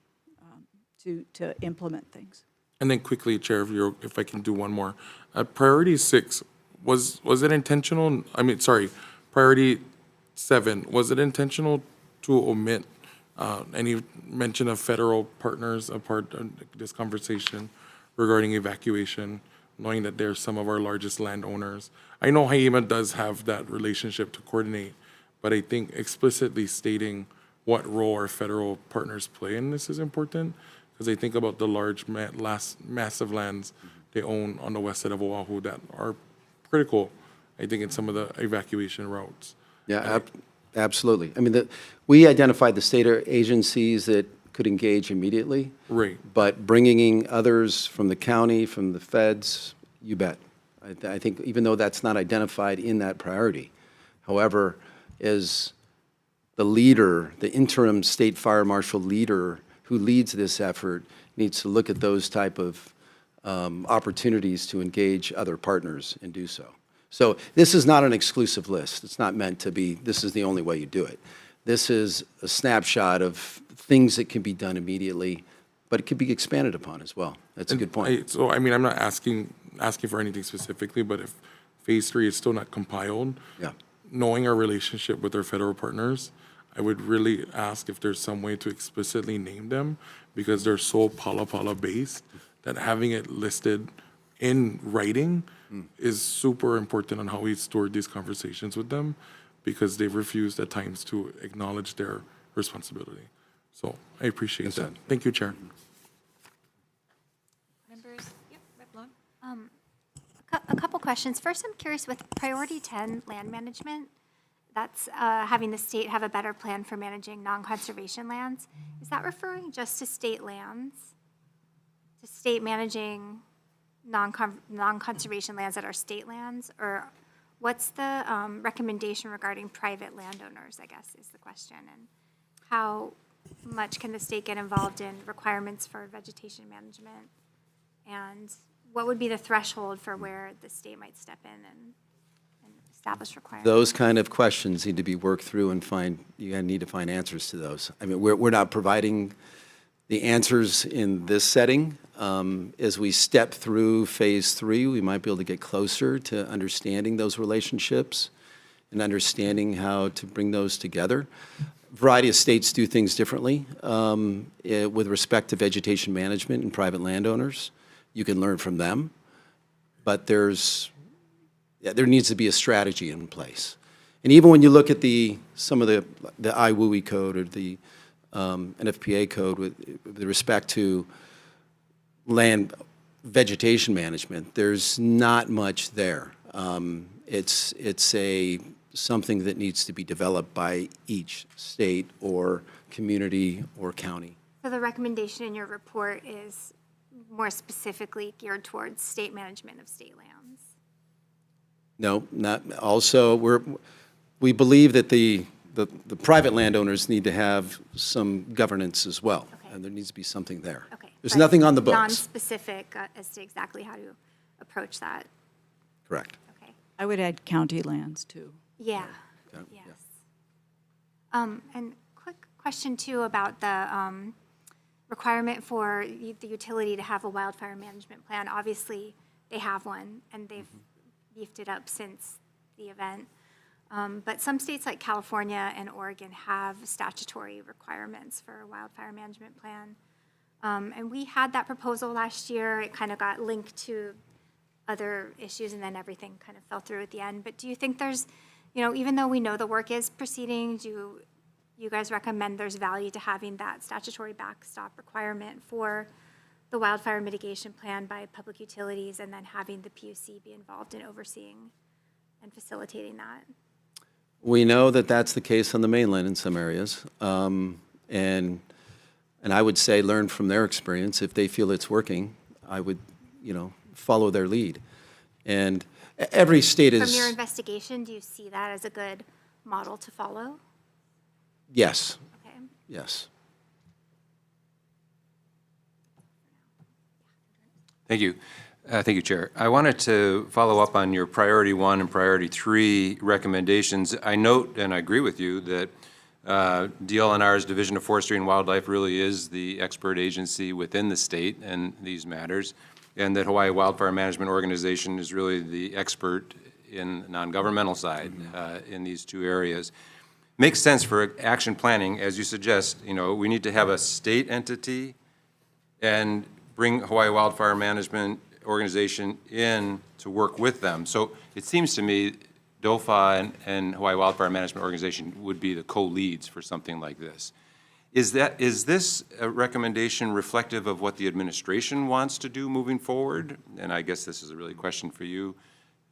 to implement things. And then quickly, Chair, if I can do one more. Priority 6, was it intentional? I mean, sorry, priority 7, was it intentional to omit any mention of federal partners a part of this conversation regarding evacuation, knowing that they're some of our largest landowners? I know Haima does have that relationship to coordinate, but I think explicitly stating what role our federal partners play in this is important, because I think about the large, massive lands they own on the west side of Oahu that are critical, I think, in some of the evacuation routes. Yeah, absolutely. I mean, we identified the state agencies that could engage immediately. Right. But bringing in others from the county, from the feds, you bet. I think even though that's not identified in that priority, however, as the leader, the interim state fire marshal leader who leads this effort needs to look at those type of opportunities to engage other partners and do so. So this is not an exclusive list. It's not meant to be, this is the only way you do it. This is a snapshot of things that can be done immediately, but it could be expanded upon as well. That's a good point. So, I mean, I'm not asking for anything specifically, but if Phase 3 is still not compiled, Yeah. knowing our relationship with our federal partners, I would really ask if there's some way to explicitly name them, because they're so pala based that having it listed in writing is super important on how we steward these conversations with them, because they've refused at times to acknowledge their responsibility. So I appreciate that. Thank you, Chair. Members, yep, Rep. Lone. A couple questions. First, I'm curious with priority 10, land management, that's having the state have a better plan for managing non-conservation lands. Is that referring just to state lands? To state managing non-conservation lands that are state lands? Or what's the recommendation regarding private landowners, I guess, is the question? And how much can the state get involved in requirements for vegetation management? And what would be the threshold for where the state might step in and establish requirements? Those kind of questions need to be worked through and you need to find answers to those. I mean, we're not providing the answers in this setting. As we step through Phase 3, we might be able to get closer to understanding those relationships and understanding how to bring those together. A variety of states do things differently with respect to vegetation management and private landowners. You can learn from them, but there needs to be a strategy in place. And even when you look at some of the IWUI code or the NFPA code with respect to land vegetation management, there's not much there. It's something that needs to be developed by each state or community or county. So the recommendation in your report is more specifically geared towards state management of state lands? No, not, also, we believe that the private landowners need to have some governance as well. Okay. And there needs to be something there. Okay. There's but nothing on the books. Non-specific as to exactly how to approach that. Correct. Okay. I would add county lands, too. Yeah. Yeah. Yes. And quick question too about the requirement for the utility to have a wildfire management plan. Obviously, they have one, and they've beefed it up since the event. But some states like California and Oregon have statutory requirements for a wildfire management plan. And we had that proposal last year. It kind of got linked to other issues, and then everything kind of fell through at the end. But do you think there's, even though we know the work is proceeding, do you guys recommend there's value to having that statutory backstop requirement for the wildfire mitigation plan by public utilities, and then having the PUC be involved in overseeing and facilitating that? We know that that's the case on the mainland in some areas. And I would say learn from their experience. If they feel it's working, I would, follow their lead. And every state is... From your investigation, do you see that as a good model to follow? Yes. Okay. Yes. Thank you. Thank you, Chair. I wanted to follow up on your priority 1 and priority 3 recommendations. I note, and I agree with you, that DLNR's Division of Forestry and Wildlife really is the expert agency within the state in these matters, and that Hawaii Wildfire Management Organization is really the expert in the non-governmental side in these 2 areas. Makes sense for action planning, as you suggest. We need to have a state entity and bring Hawaii Wildfire Management Organization in to work with them. So it seems to me DOFA and Hawaii Wildfire Management Organization would be the co-leads for something like this. Is this a recommendation reflective of what the administration wants to do moving forward? And I guess this is a really question for you,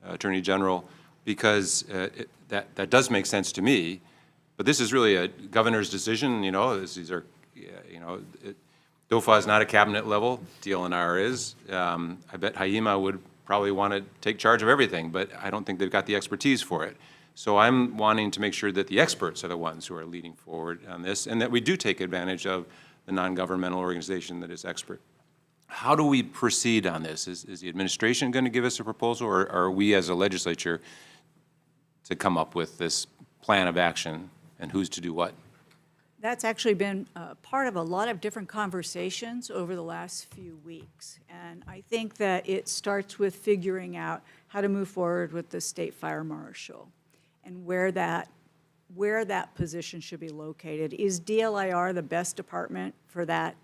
Attorney General, because that does make sense to me. But this is really a governor's decision. These are, DOFA is not a cabinet level. DLNR is. I bet HAIMA would probably want to take charge of everything, but I don't think they've got the expertise for it. So I'm wanting to make sure that the experts are the ones who are leading forward on this, and that we do take advantage of the non-governmental organization that is expert. How do we proceed on this? Is the administration going to give us a proposal, or are we as a legislature to come up with this plan of action, and who's to do what? That's actually been part of a lot of different conversations over the last few weeks. And I think that it starts with figuring out how to move forward with the state fire marshal and where that position should be located. Is DLIR the best department for that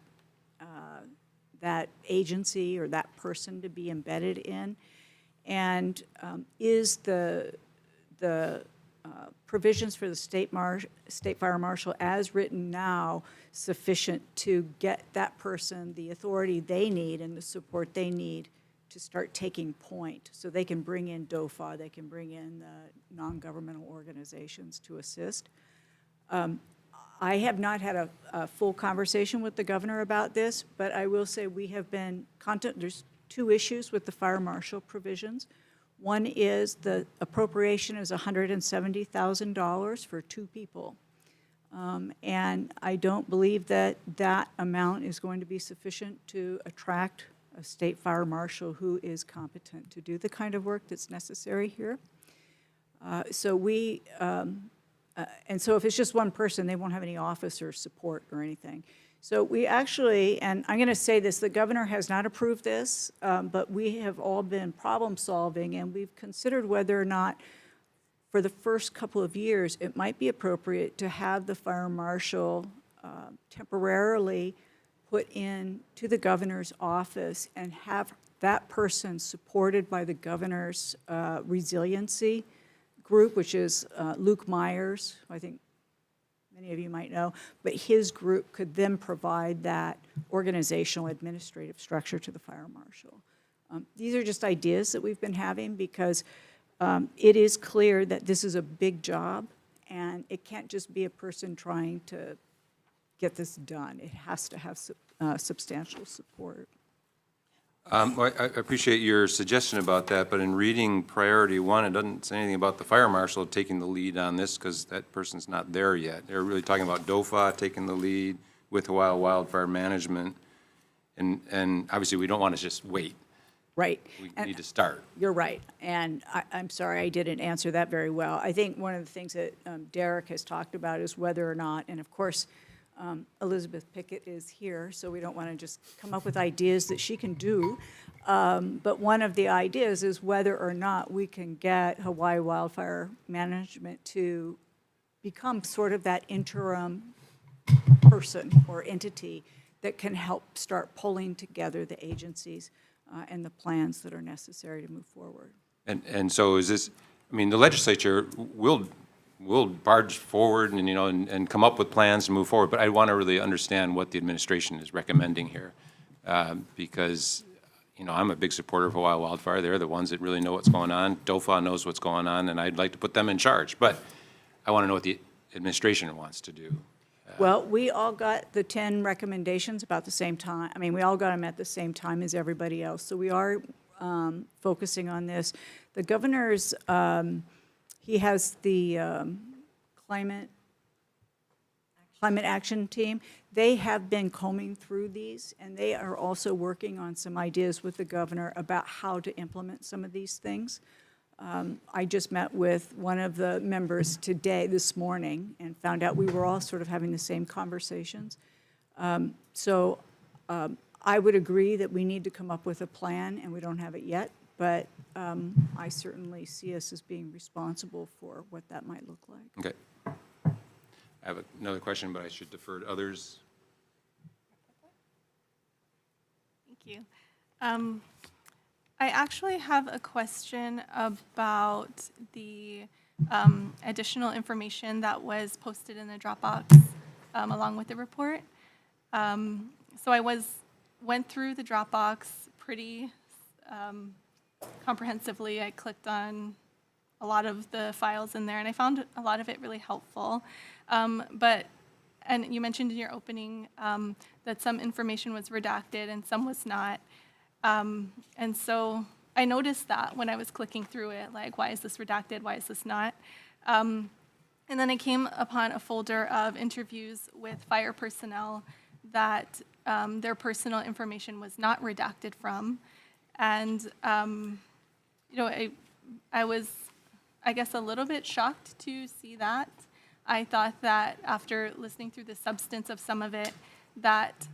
agency or that person to be embedded in? And is the provisions for the state fire marshal as written now sufficient to get that person the authority they need and the support they need to start taking point, so they can bring in DOFA, they can bring in the non-governmental organizations to assist? I have not had a full conversation with the governor about this, but I will say we have been there's 2 issues with the fire marshal provisions. One is the appropriation is $170,000 for 2 people. And I don't believe that that amount is going to be sufficient to attract a state fire marshal who is competent to do the kind of work that's necessary here. And so if it's just one person, they won't have any officer support or anything. So we actually, and I'm going to say this, the governor has not approved this, but we have all been problem solving, and we've considered whether or not for the first couple of years it might be appropriate to have the fire marshal temporarily put into the governor's office and have that person supported by the governor's resiliency group, which is Luke Myers, who I think many of you might know, but his group could then provide that organizational administrative structure to the fire marshal. These are just ideas that we've been having because it is clear that this is a big job, and it can't just be a person trying to get this done. It has to have substantial support. Well, I appreciate your suggestion about that, but in reading priority 1, it doesn't say anything about the fire marshal taking the lead on this because that person's not there yet. They're really talking about DOFA taking the lead with Hawaii Wildfire Management, and obviously we don't want to just wait. Right. We And need to start. you're right. And I'm sorry, I didn't answer that very well. I think one of the things that Derek has talked about is whether or not, and of course, Elizabeth Pickett is here, so we don't want to just come up with ideas that she can do. But one of the ideas is whether or not we can get Hawaii Wildfire Management to become sort of that interim person or entity that can help start pulling together the agencies and the plans that are necessary to move forward. And so is this, I mean, the legislature will barge forward and, you know, and come up with plans to move forward, but I want to really understand what the administration is recommending here. Because, you know, I'm a big supporter of Hawaii Wildfire. They're the ones that really know what's going on. DOFA knows what's going on, and I'd like to put them in charge. But I want to know what the administration wants to do. Well, we all got the 10 recommendations about the same time. I mean, we all got them at the same time as everybody else. So we are focusing on this. The governor's, he has the climate action team. They have been combing through these, and they are also working on some ideas with the governor about how to implement some of these things. I just met with one of the members this morning, and found out we were all sort of having the same conversations. So I would agree that we need to come up with a plan, and we don't have it yet, but I certainly see us as being responsible for what that might look like. Okay. I have another question, but I should defer to others. Thank you. I actually have a question about the additional information that was posted in the Dropbox along with the report. So I went through the Dropbox pretty comprehensively. I clicked on a lot of the files in there, and I found a lot of it really helpful. And you mentioned in your opening that some information was redacted and some was not. And so I noticed that when I was clicking through it, like, why is this redacted? Why is this not? And then I came upon a folder of interviews with fire personnel that their personal information was not redacted from. And, you know, I was, I guess, a little bit shocked to see that. I thought that after listening through the substance of some of it, that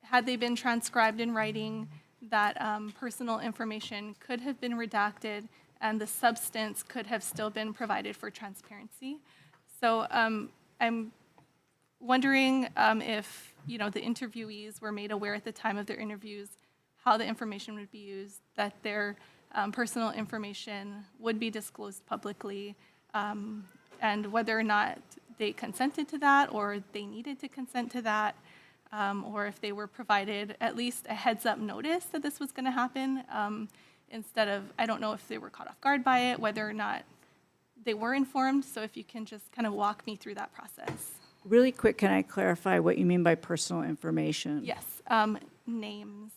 had they been transcribed in writing, that personal information could have been redacted and the substance could have still been provided for transparency. So I'm wondering if, you know, the interviewees were made aware at the time of their interviews how the information would be used, that their personal information would be disclosed publicly, and whether or not they consented to that or they needed to consent to that. Or if they were provided at least a heads-up notice that this was going to happen, instead of, I don't know if they were caught off guard by it, whether or not they were informed. So if you can just kind of walk me through that process. Really quick, can I clarify what you mean by personal information? Yes, names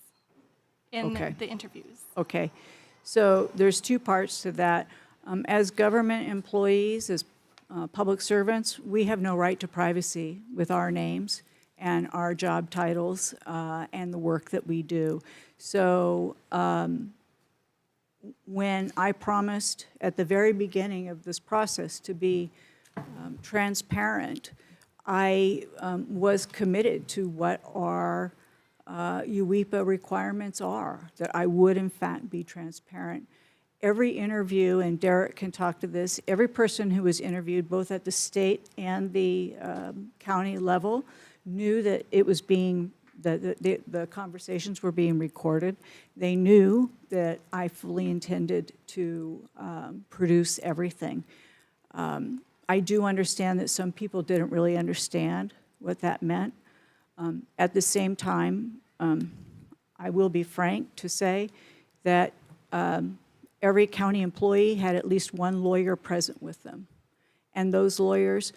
in Okay. the interviews. Okay, so there's two parts to that. As government employees, as public servants, we have no right to privacy with our names and our job titles and the work that we do. So when I promised at the very beginning of this process to be transparent, I was committed to what our UWIPA requirements are, that I would in fact be transparent. Every interview, and Derek can talk to this, every person who was interviewed, both at the state and the county level, knew that it was being, the conversations were being recorded. They knew that I fully intended to produce everything. I do understand that some people didn't really understand what that meant. At the same time, I will be frank to say that every county employee had at least one lawyer present with them. And those lawyers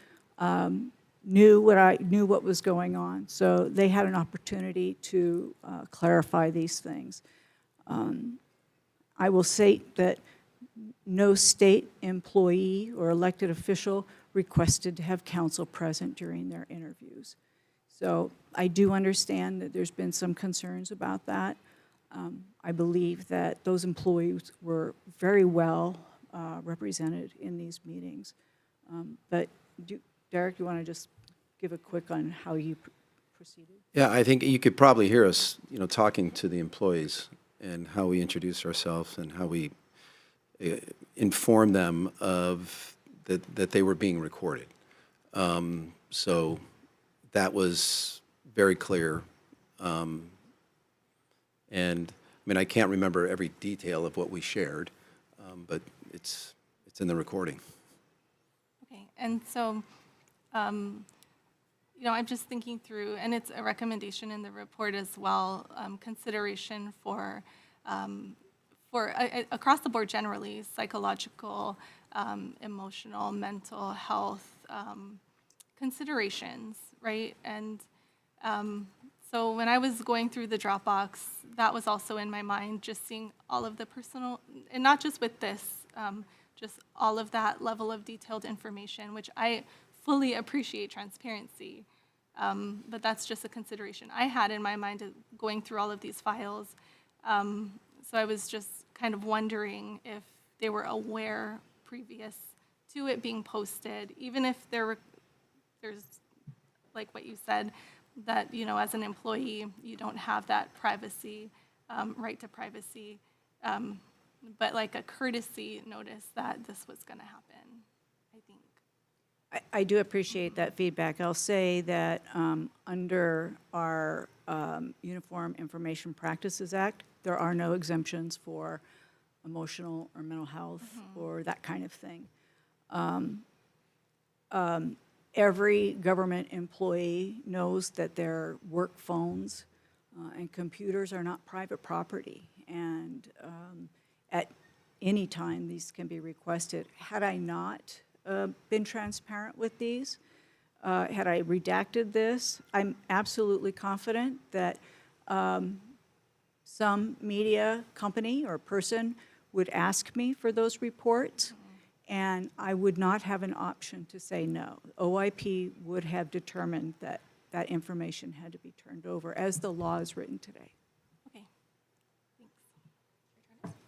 knew what was going on. So they had an opportunity to clarify these things. I will say that no state employee or elected official requested to have counsel present during their interviews. So I do understand that there's been some concerns about that. I believe that those employees were very well represented in these meetings. But Derek, you want to just give a quick on how you proceeded? Yeah, I think you could probably hear us, talking to the employees and how we introduce ourselves and how we inform them of that they were being recorded. So that was very clear. And I mean, I can't remember every detail of what we shared, but it's in the recording. Okay, and so, I'm just thinking through, and it's a recommendation in the report as well, consideration for across the board generally, psychological, emotional, mental health considerations, right? And so when I was going through the Dropbox, that was also in my mind, just seeing all of the personal, and not just with this, just all of that level of detailed information, which I fully appreciate transparency. But that's just a consideration I had in my mind going through all of these files. So I was just kind of wondering if they were aware previous to it being posted, even if there's, like what you said, that, as an employee, you don't have that privacy, right to privacy, but like a courtesy notice that this was going to happen, I think. I do appreciate that feedback. I'll say that under our Uniform Information Practices Act, there are no exemptions for emotional or mental health or that kind of thing. Every government employee knows that their work phones and computers are not private property, and at any time these can be requested. Had I not been transparent with these, had I redacted this, I'm absolutely confident that some media company or person would ask me for those reports, and I would not have an option to say no. OIP would have determined that that information had to be turned over, as the law is written today. Okay,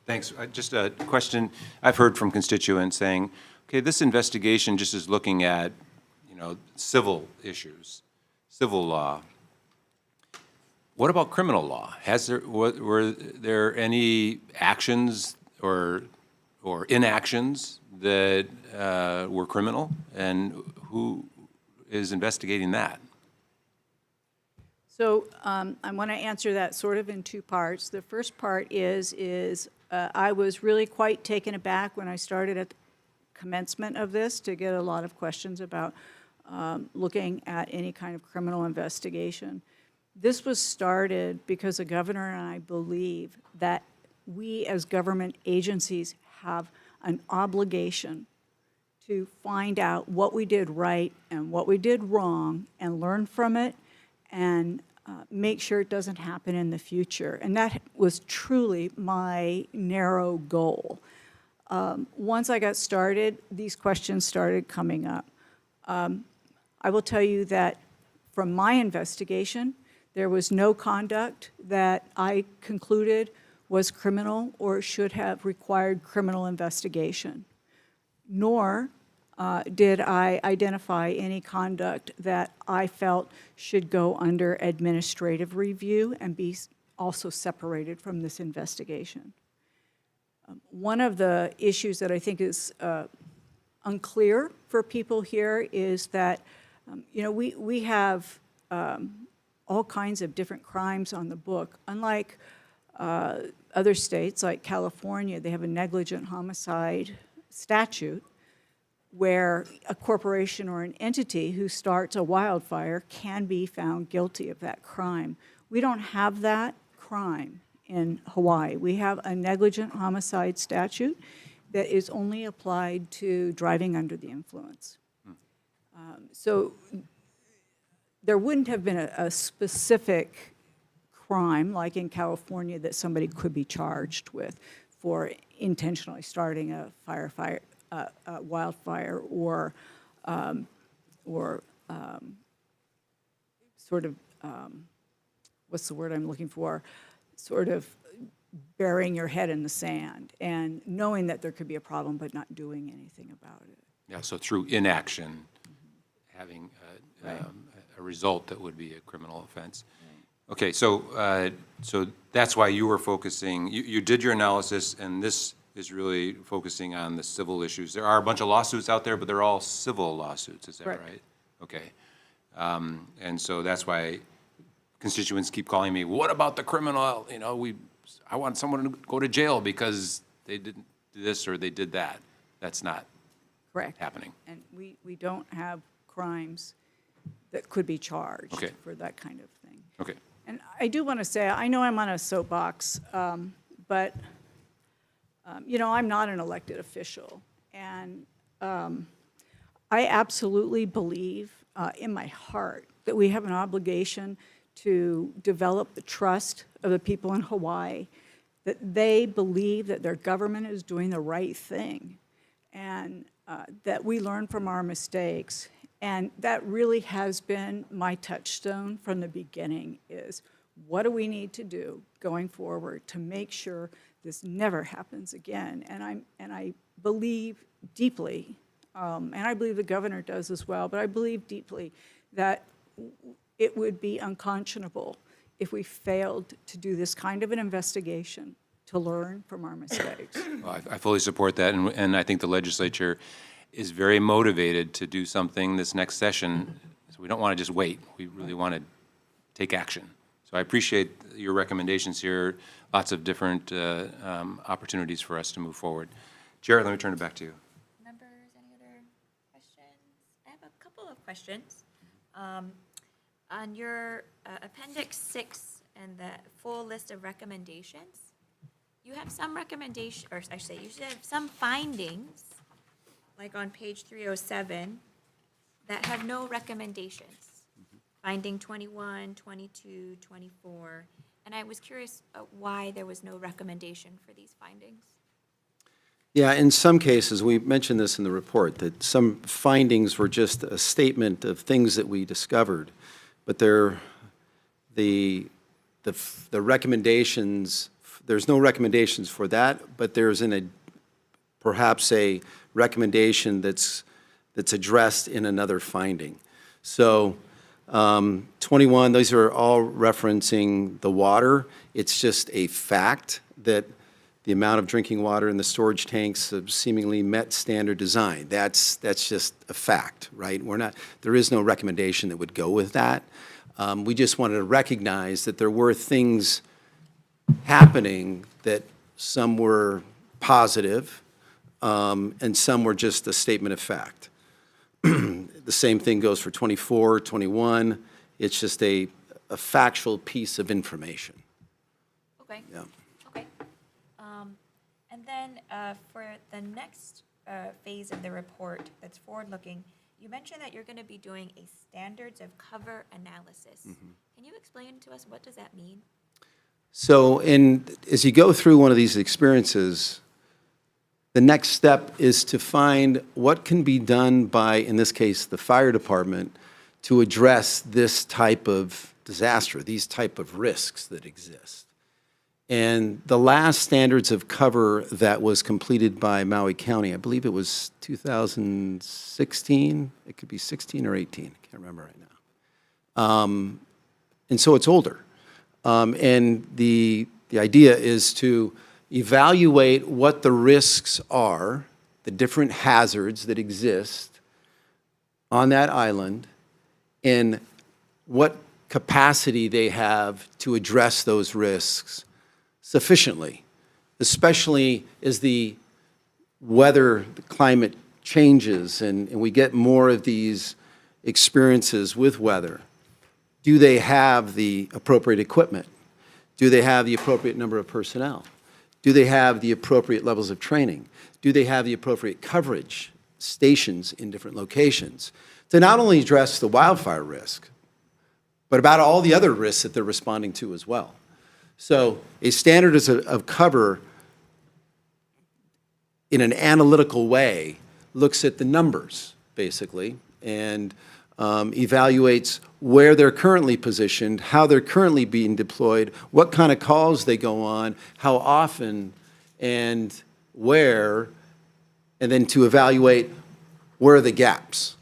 Thanks. Just a question. I've heard from constituents saying, okay, this investigation just is looking at, civil issues, civil law. What about criminal law? Were there any actions or inactions that were criminal, and who is investigating that? So I want to answer that sort of in two parts. The first part is I was really quite taken aback when I started at the commencement of this to get a lot of questions about looking at any kind of criminal investigation. This was started because the governor and I believe that we as government agencies have an obligation to find out what we did right and what we did wrong and learn from it and make sure it doesn't happen in the future. And that was truly my narrow goal. Once I got started, these questions started coming up. I will tell you that from my investigation, there was no conduct that I concluded was criminal or should have required criminal investigation, nor did I identify any conduct that I felt should go under administrative review and be also separated from this investigation. One of the issues that I think is unclear for people here is that, we have all kinds of different crimes on the book. Unlike other states, like California, they have a negligent homicide statute where a corporation or an entity who starts a wildfire can be found guilty of that crime. We don't have that crime in Hawaii. We have a negligent homicide statute that is only applied to driving under the influence. So there wouldn't have been a specific crime, like in California, that somebody could be charged with for intentionally starting a wildfire or sort of, what's the word I'm looking for? sort of burying your head in the sand and knowing that there could be a problem but not doing anything about it. Yeah, so through inaction, having Right. a result that would be a criminal offense. Okay, so that's why you were focusing, you did your analysis, and this is really focusing on the civil issues. There are a bunch of lawsuits out there, but they're all civil lawsuits, is that Correct. right? Okay. And so that's why constituents keep calling me, what about the criminal, I want someone to go to jail because they didn't do this or they did that. That's not Correct. happening. And we don't have crimes that could be charged Okay. for that kind of thing. Okay. And I do want to say, I know I'm on a soapbox, but, I'm not an elected official. And I absolutely believe in my heart that we have an obligation to develop the trust of the people in Hawaii, that they believe that their government is doing the right thing, and that we learn from our mistakes. And that really has been my touchstone from the beginning, is what do we need to do going forward to make sure this never happens again? And I believe deeply, and I believe the governor does as well, but I believe deeply that it would be unconscionable if we failed to do this kind of an investigation to learn from our mistakes. Well, I fully support that, and I think the legislature is very motivated to do something this next session. So we don't want to just wait. We really want to take action. So I appreciate your recommendations here, lots of different opportunities for us to move forward. Jared, let me turn it back to you. Members, any other questions? I have a couple of questions. On your Appendix 6 and the full list of recommendations, you have some recommendation, or I should say, you should have some findings, like on page 307, that have no recommendations. Finding 21, 22, 24. And I was curious why there was no recommendation for these findings. Yeah, in some cases, we mentioned this in the report, that some findings were just a statement of things that we discovered, but the recommendations, there's no recommendations for that, but there's perhaps a recommendation that's addressed in another finding. So 21, those are all referencing the water. It's just a fact that the amount of drinking water in the storage tanks have seemingly met standard design. That's just a fact, right? There is no recommendation that would go with that. We just wanted to recognize that there were things happening that some were positive, and some were just a statement of fact. The same thing goes for 24, 21. It's just a factual piece of information. Okay. Yeah. Okay. And then for the next phase of the report that's forward-looking, you mentioned that you're going to be doing a standards of cover analysis. Can you explain to us what does that mean? So as you go through one of these experiences, the next step is to find what can be done by, in this case, the fire department, to address this type of disaster, these type of risks that exist. And the last standards of cover that was completed by Maui County, I believe it was 2016, it could be 16 or 18, I can't remember right now. And so it's older. And the idea is to evaluate what the risks are, the different hazards that exist on that island, and what capacity they have to address those risks sufficiently, especially as the weather, the climate changes and we get more of these experiences with weather. Do they have the appropriate equipment? Do they have the appropriate number of personnel? Do they have the appropriate levels of training? Do they have the appropriate coverage stations in different locations to not only address the wildfire risk, but about all the other risks that they're responding to as well? So a standard of cover in an analytical way looks at the numbers, basically, and evaluates where they're currently positioned, how they're currently being deployed, what kind of calls they go on, how often, and where, and then to evaluate where are the gaps,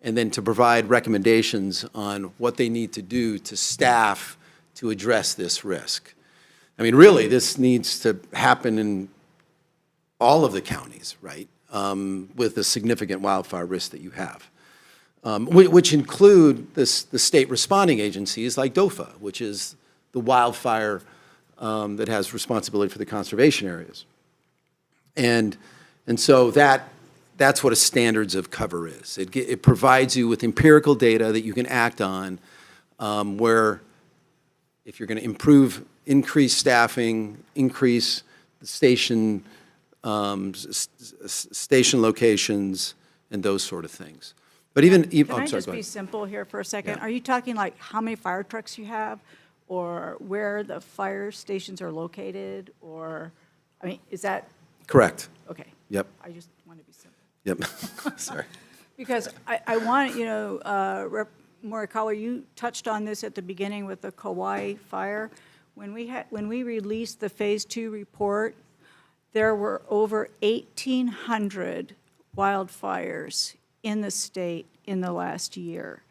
and then to provide recommendations on what they need to do to staff to address this risk. I mean, really, this needs to happen in all of the counties, right, with the significant wildfire risk that you have. Which include the state responding agencies like DOFA, which is the wildfire that has responsibility for the conservation areas. And so that's what a standards of cover is. It provides you with empirical data that you can act on, where if you're going to increase staffing, increase the station locations, and those sort of things. But even Can I'm I sorry, just go be ahead. simple here for a second? Yeah. Are you talking like how many fire trucks you have, or where the fire stations are located, or, I mean, is that, Correct. okay. Yep. I just want to be simple. Yep. Sorry. Because I want, Rep. Morikawa, you touched on this at the beginning with the Kauai fire. When we released the Phase 2 report, there were over 1,800 wildfires in the state in the last year.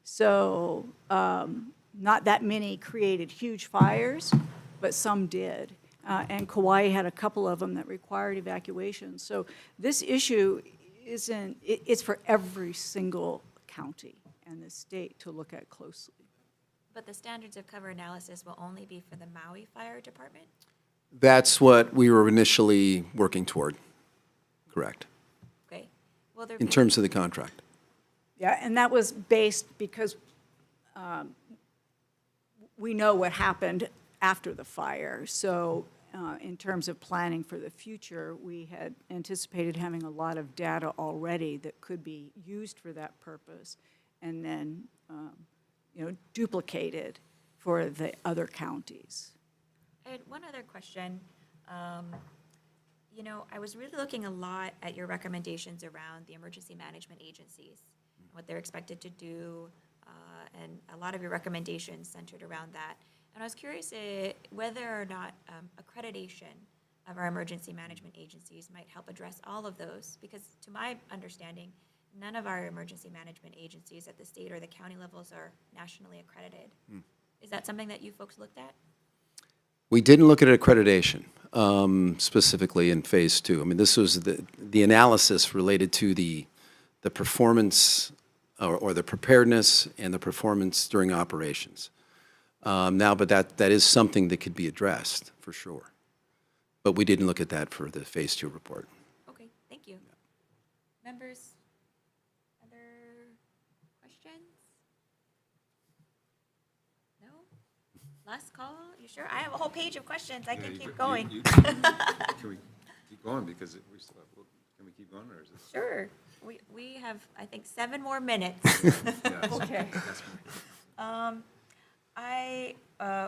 So not that many created huge fires, but some did. And Kauai had a couple of them that required evacuation. So this issue it's for every single county and the state to look at closely. But the standards of cover analysis will only be for the Maui Fire Department? That's what we were initially working toward. Correct. Okay. Will there In be- terms of the contract. Yeah, and that was based because we know what happened after the fire. So in terms of planning for the future, we had anticipated having a lot of data already that could be used for that purpose and then duplicated for the other counties. I had one other question. I was really looking a lot at your recommendations around the emergency management agencies, what they're expected to do, and a lot of your recommendations centered around that. And I was curious whether or not accreditation of our emergency management agencies might help address all of those, because to my understanding, none of our emergency management agencies at the state or the county levels are nationally accredited. Is that something that you folks looked at? We didn't look at accreditation specifically in Phase 2. I mean, this was the analysis related to the performance or the preparedness and the performance during operations. But that is something that could be addressed, for sure. But we didn't look at that for the Phase 2 report. Okay, thank you. Members, other questions? No? Last call? You sure? I have a whole page of questions. I can keep going. Can we keep going, because we still have, can we keep going, or is it? Sure. We have, I think, 7 more minutes. Okay. I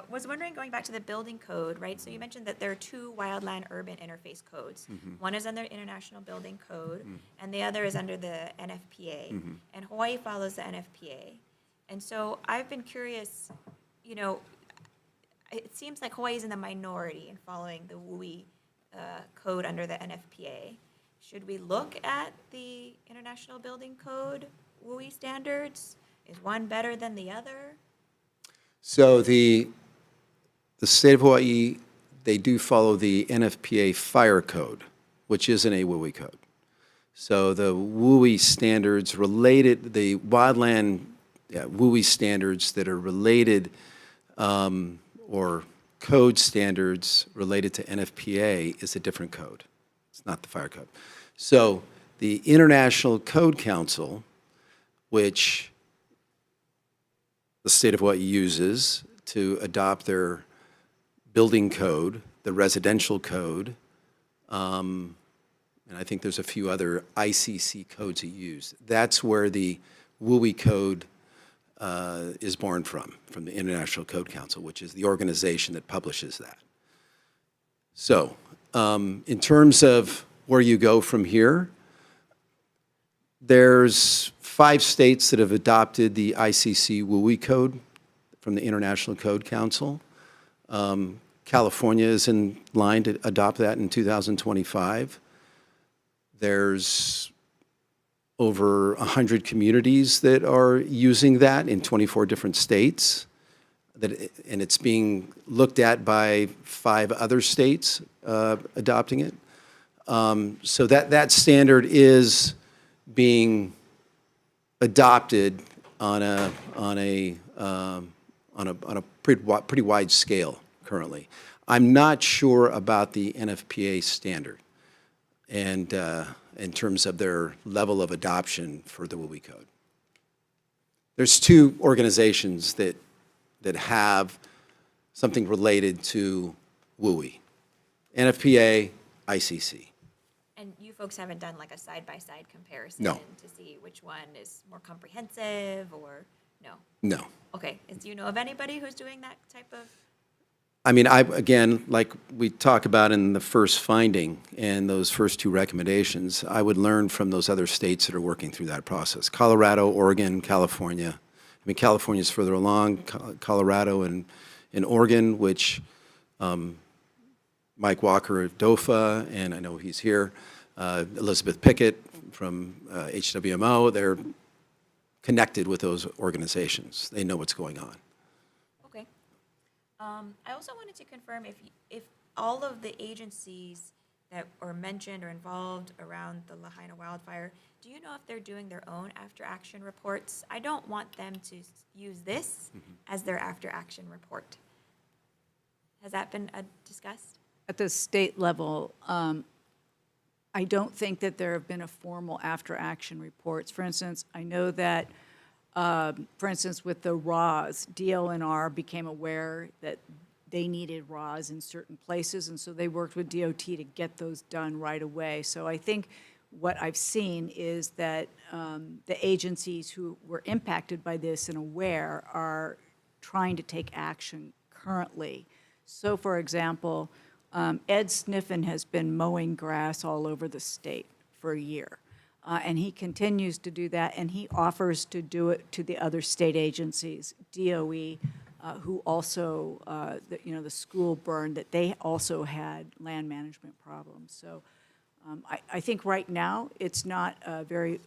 was wondering, going back to the building code, right? So you mentioned that there are 2 wildland urban interface codes. One is under International Building Code, and the other is under the NFPA. And Hawaii follows the NFPA. And so I've been curious, it seems like Hawaii is in the minority in following the WUI code under the NFPA. Should we look at the International Building Code WUI standards? Is one better than the other? So the state of Hawaii, they do follow the NFPA fire code, which is an AWUI code. So the WUI standards related, the wildland WUI standards that are related or code standards related to NFPA is a different code. It's not the fire code. So the International Code Council, which the state of Hawaii uses to adopt their building code, the residential code, and I think there's a few other ICC codes you use. That's where the WUI code is born from the International Code Council, which is the organization that publishes that. So in terms of where you go from here, There's 5 states that have adopted the ICC WUI code from the International Code Council. California is in line to adopt that in 2025. There's over 100 communities that are using that in 24 different states. And it's being looked at by 5 other states adopting it. So that standard is being adopted on a pretty wide scale currently. I'm not sure about the NFPA standard and in terms of their level of adoption for the WUI code. There's 2 organizations that have something related to WUI, NFPA, ICC. And you folks haven't done like a side-by-side comparison No. to see which one is more comprehensive or, no? No. Okay, do you know of anybody who's doing that type of? I mean, again, like we talk about in the first finding and those first 2 recommendations, I would learn from those other states that are working through that process. Colorado, Oregon, California. I mean, California's further along, Colorado and Oregon, which Mike Walker of DOFA, and I know he's here, Elizabeth Pickett from HWMO, they're connected with those organizations. They know what's going on. Okay. I also wanted to confirm if all of the agencies that are mentioned or involved around the Lahaina wildfire, do you know if they're doing their own after-action reports? I don't want them to use this as their after-action report. Has that been discussed? At the state level, I don't think that there have been a formal after-action reports. For instance, I know that, for instance, with the RAWs, DLNR became aware that they needed RAWs in certain places, and so they worked with DOT to get those done right away. So I think what I've seen is that the agencies who were impacted by this and aware are trying to take action currently. So, for example, Ed Sniffen has been mowing grass all over the state for a year. And he continues to do that, and he offers to do it to the other state agencies, DOE, who also, the school burned, that they also had land management problems. So I think right now it's not very,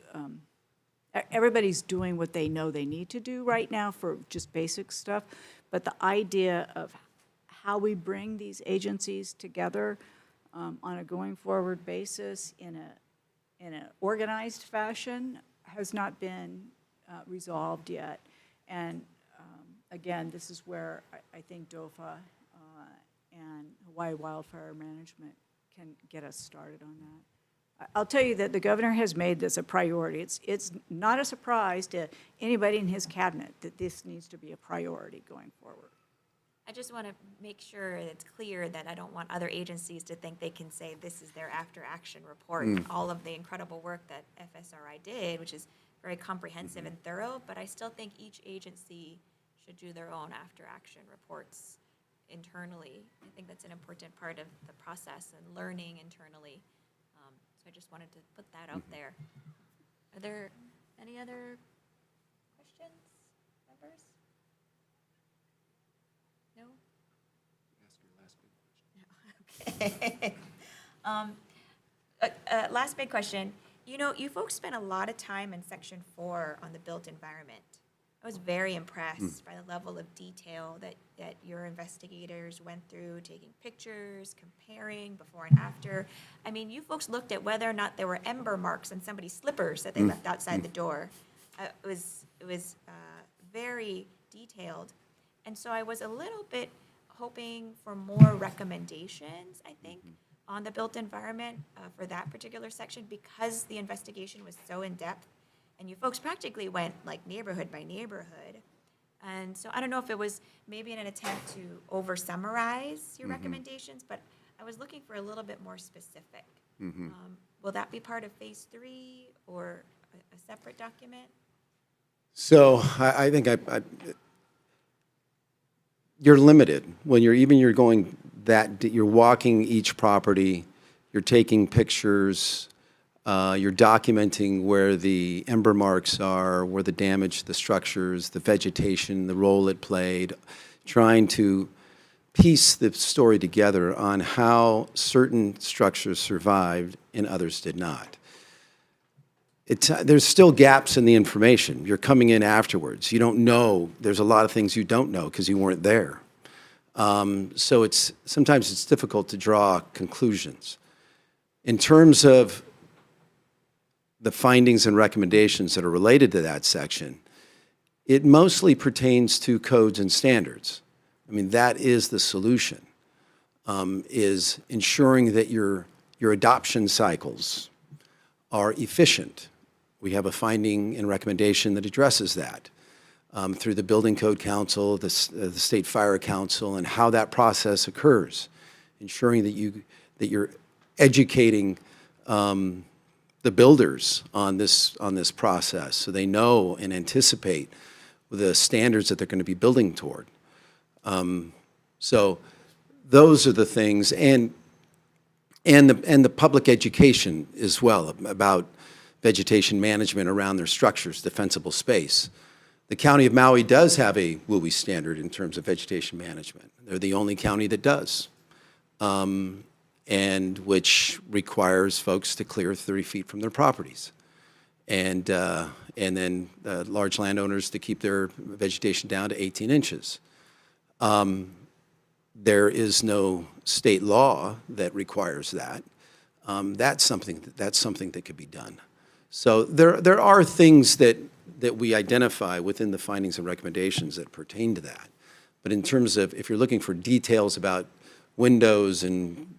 everybody's doing what they know they need to do right now for just basic stuff, but the idea of how we bring these agencies together on a going forward basis in an organized fashion has not been resolved yet. And again, this is where I think DOFA and Hawaii Wildfire Management can get us started on that. I'll tell you that the governor has made this a priority. It's not a surprise to anybody in his cabinet that this needs to be a priority going forward. I just want to make sure it's clear that I don't want other agencies to think they can say this is their after-action report. All of the incredible work that FSRI did, which is very comprehensive and thorough, but I still think each agency should do their own after-action reports internally. I think that's an important part of the process and learning internally. So I just wanted to put that out there. Are there any other questions, members? No? Okay. Last big question. You know, you folks spent a lot of time in Section 4 on the built environment. I was very impressed by the level of detail that your investigators went through, taking pictures, comparing before and after. I mean, you folks looked at whether or not there were ember marks on somebody's slippers that they left outside the door. It was very detailed. And so I was a little bit hoping for more recommendations, I think, on the built environment for that particular section because the investigation was so in-depth. And you folks practically went like neighborhood by neighborhood. And so I don't know if it was maybe in an attempt to over-summarize your recommendations, but I was looking for a little bit more specific. Will that be part of Phase 3 or a separate document? So I think you're limited when you're going that, you're walking each property, you're taking pictures. You're documenting where the ember marks are, where the damage to the structures, the vegetation, the role it played, trying to piece the story together on how certain structures survived and others did not. There's still gaps in the information. You're coming in afterwards. You don't know. There's a lot of things you don't know because you weren't there. So sometimes it's difficult to draw conclusions. In terms of the findings and recommendations that are related to that section, it mostly pertains to codes and standards. I mean, that is the solution, is ensuring that your adoption cycles are efficient. We have a finding and recommendation that addresses that through the Building Code Council, the State Fire Council, and how that process occurs, ensuring that you're educating the builders on this process so they know and anticipate the standards that they're going to be building toward. So those are the things, and the public education as well about vegetation management around their structures, defensible space. The County of Maui does have a WUI standard in terms of vegetation management. They're the only county that does, and which requires folks to clear 30 feet from their properties. And then large landowners to keep their vegetation down to 18 inches. There is no state law that requires that. That's something that could be done. So there are things that we identify within the findings and recommendations that pertain to that. But in terms of, if you're looking for details about windows and,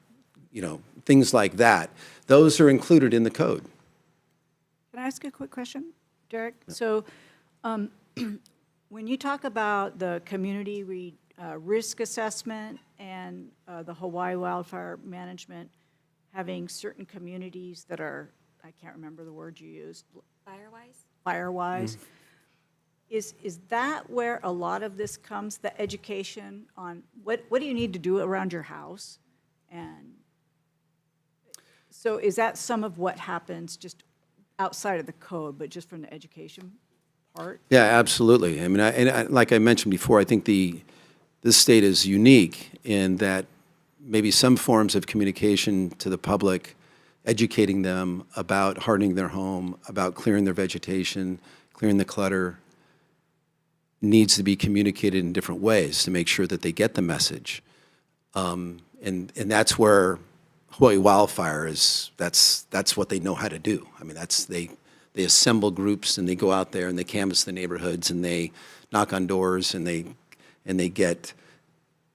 things like that, those are included in the code. Can I ask a quick question, Derek? So when you talk about the community risk assessment and the Hawaii wildfire management having certain communities that are, I can't remember the word you used. Fire-wise? Fire-wise. Is that where a lot of this comes, the education on what do you need to do around your house? And so is that some of what happens just outside of the code, but just from the education part? Yeah, absolutely. I mean, like I mentioned before, I think this state is unique in that maybe some forms of communication to the public, educating them about hardening their home, about clearing their vegetation, clearing the clutter, needs to be communicated in different ways to make sure that they get the message. And that's where Hawaii Wildfire is, that's what they know how to do. I mean, they assemble groups and they go out there and they canvass the neighborhoods and they knock on doors and they get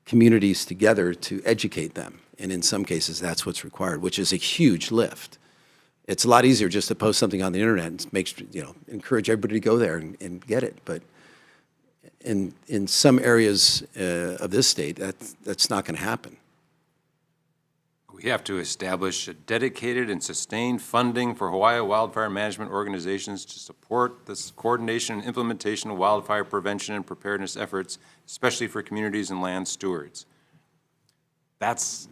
communities together to educate them. And in some cases, that's what's required, which is a huge lift. It's a lot easier just to post something on the internet and encourage everybody to go there and get it. But in some areas of this state, that's not going to happen. We have to establish a dedicated and sustained funding for Hawaii wildfire management organizations to support this coordination and implementation of wildfire prevention and preparedness efforts, especially for communities and land stewards. That's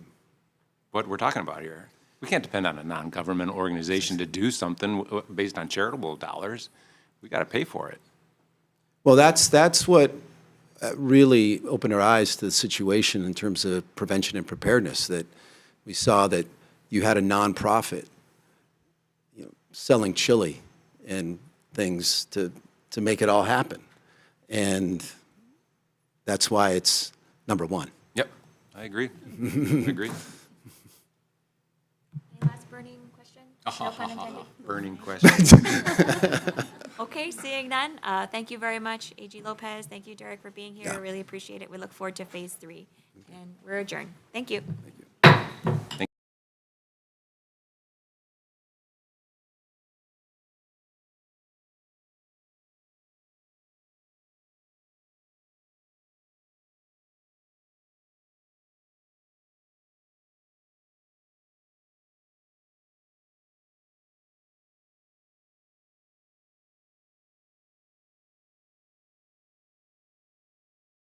what we're talking about here. We can't depend on a non-government organization to do something based on charitable dollars. We got to pay for it. Well, that's what really opened our eyes to the situation in terms of prevention and preparedness, that we saw that you had a nonprofit, selling chili and things to make it all happen. And that's why it's number one. Yep, I agree. I agree. Any last burning question? No pun intended. Burning question. Okay, seeing none, thank you very much, AG Lopez. Thank you, Derek, for being here. I really appreciate it. We look forward to phase 3. And we're adjourned. Thank you. Thank you.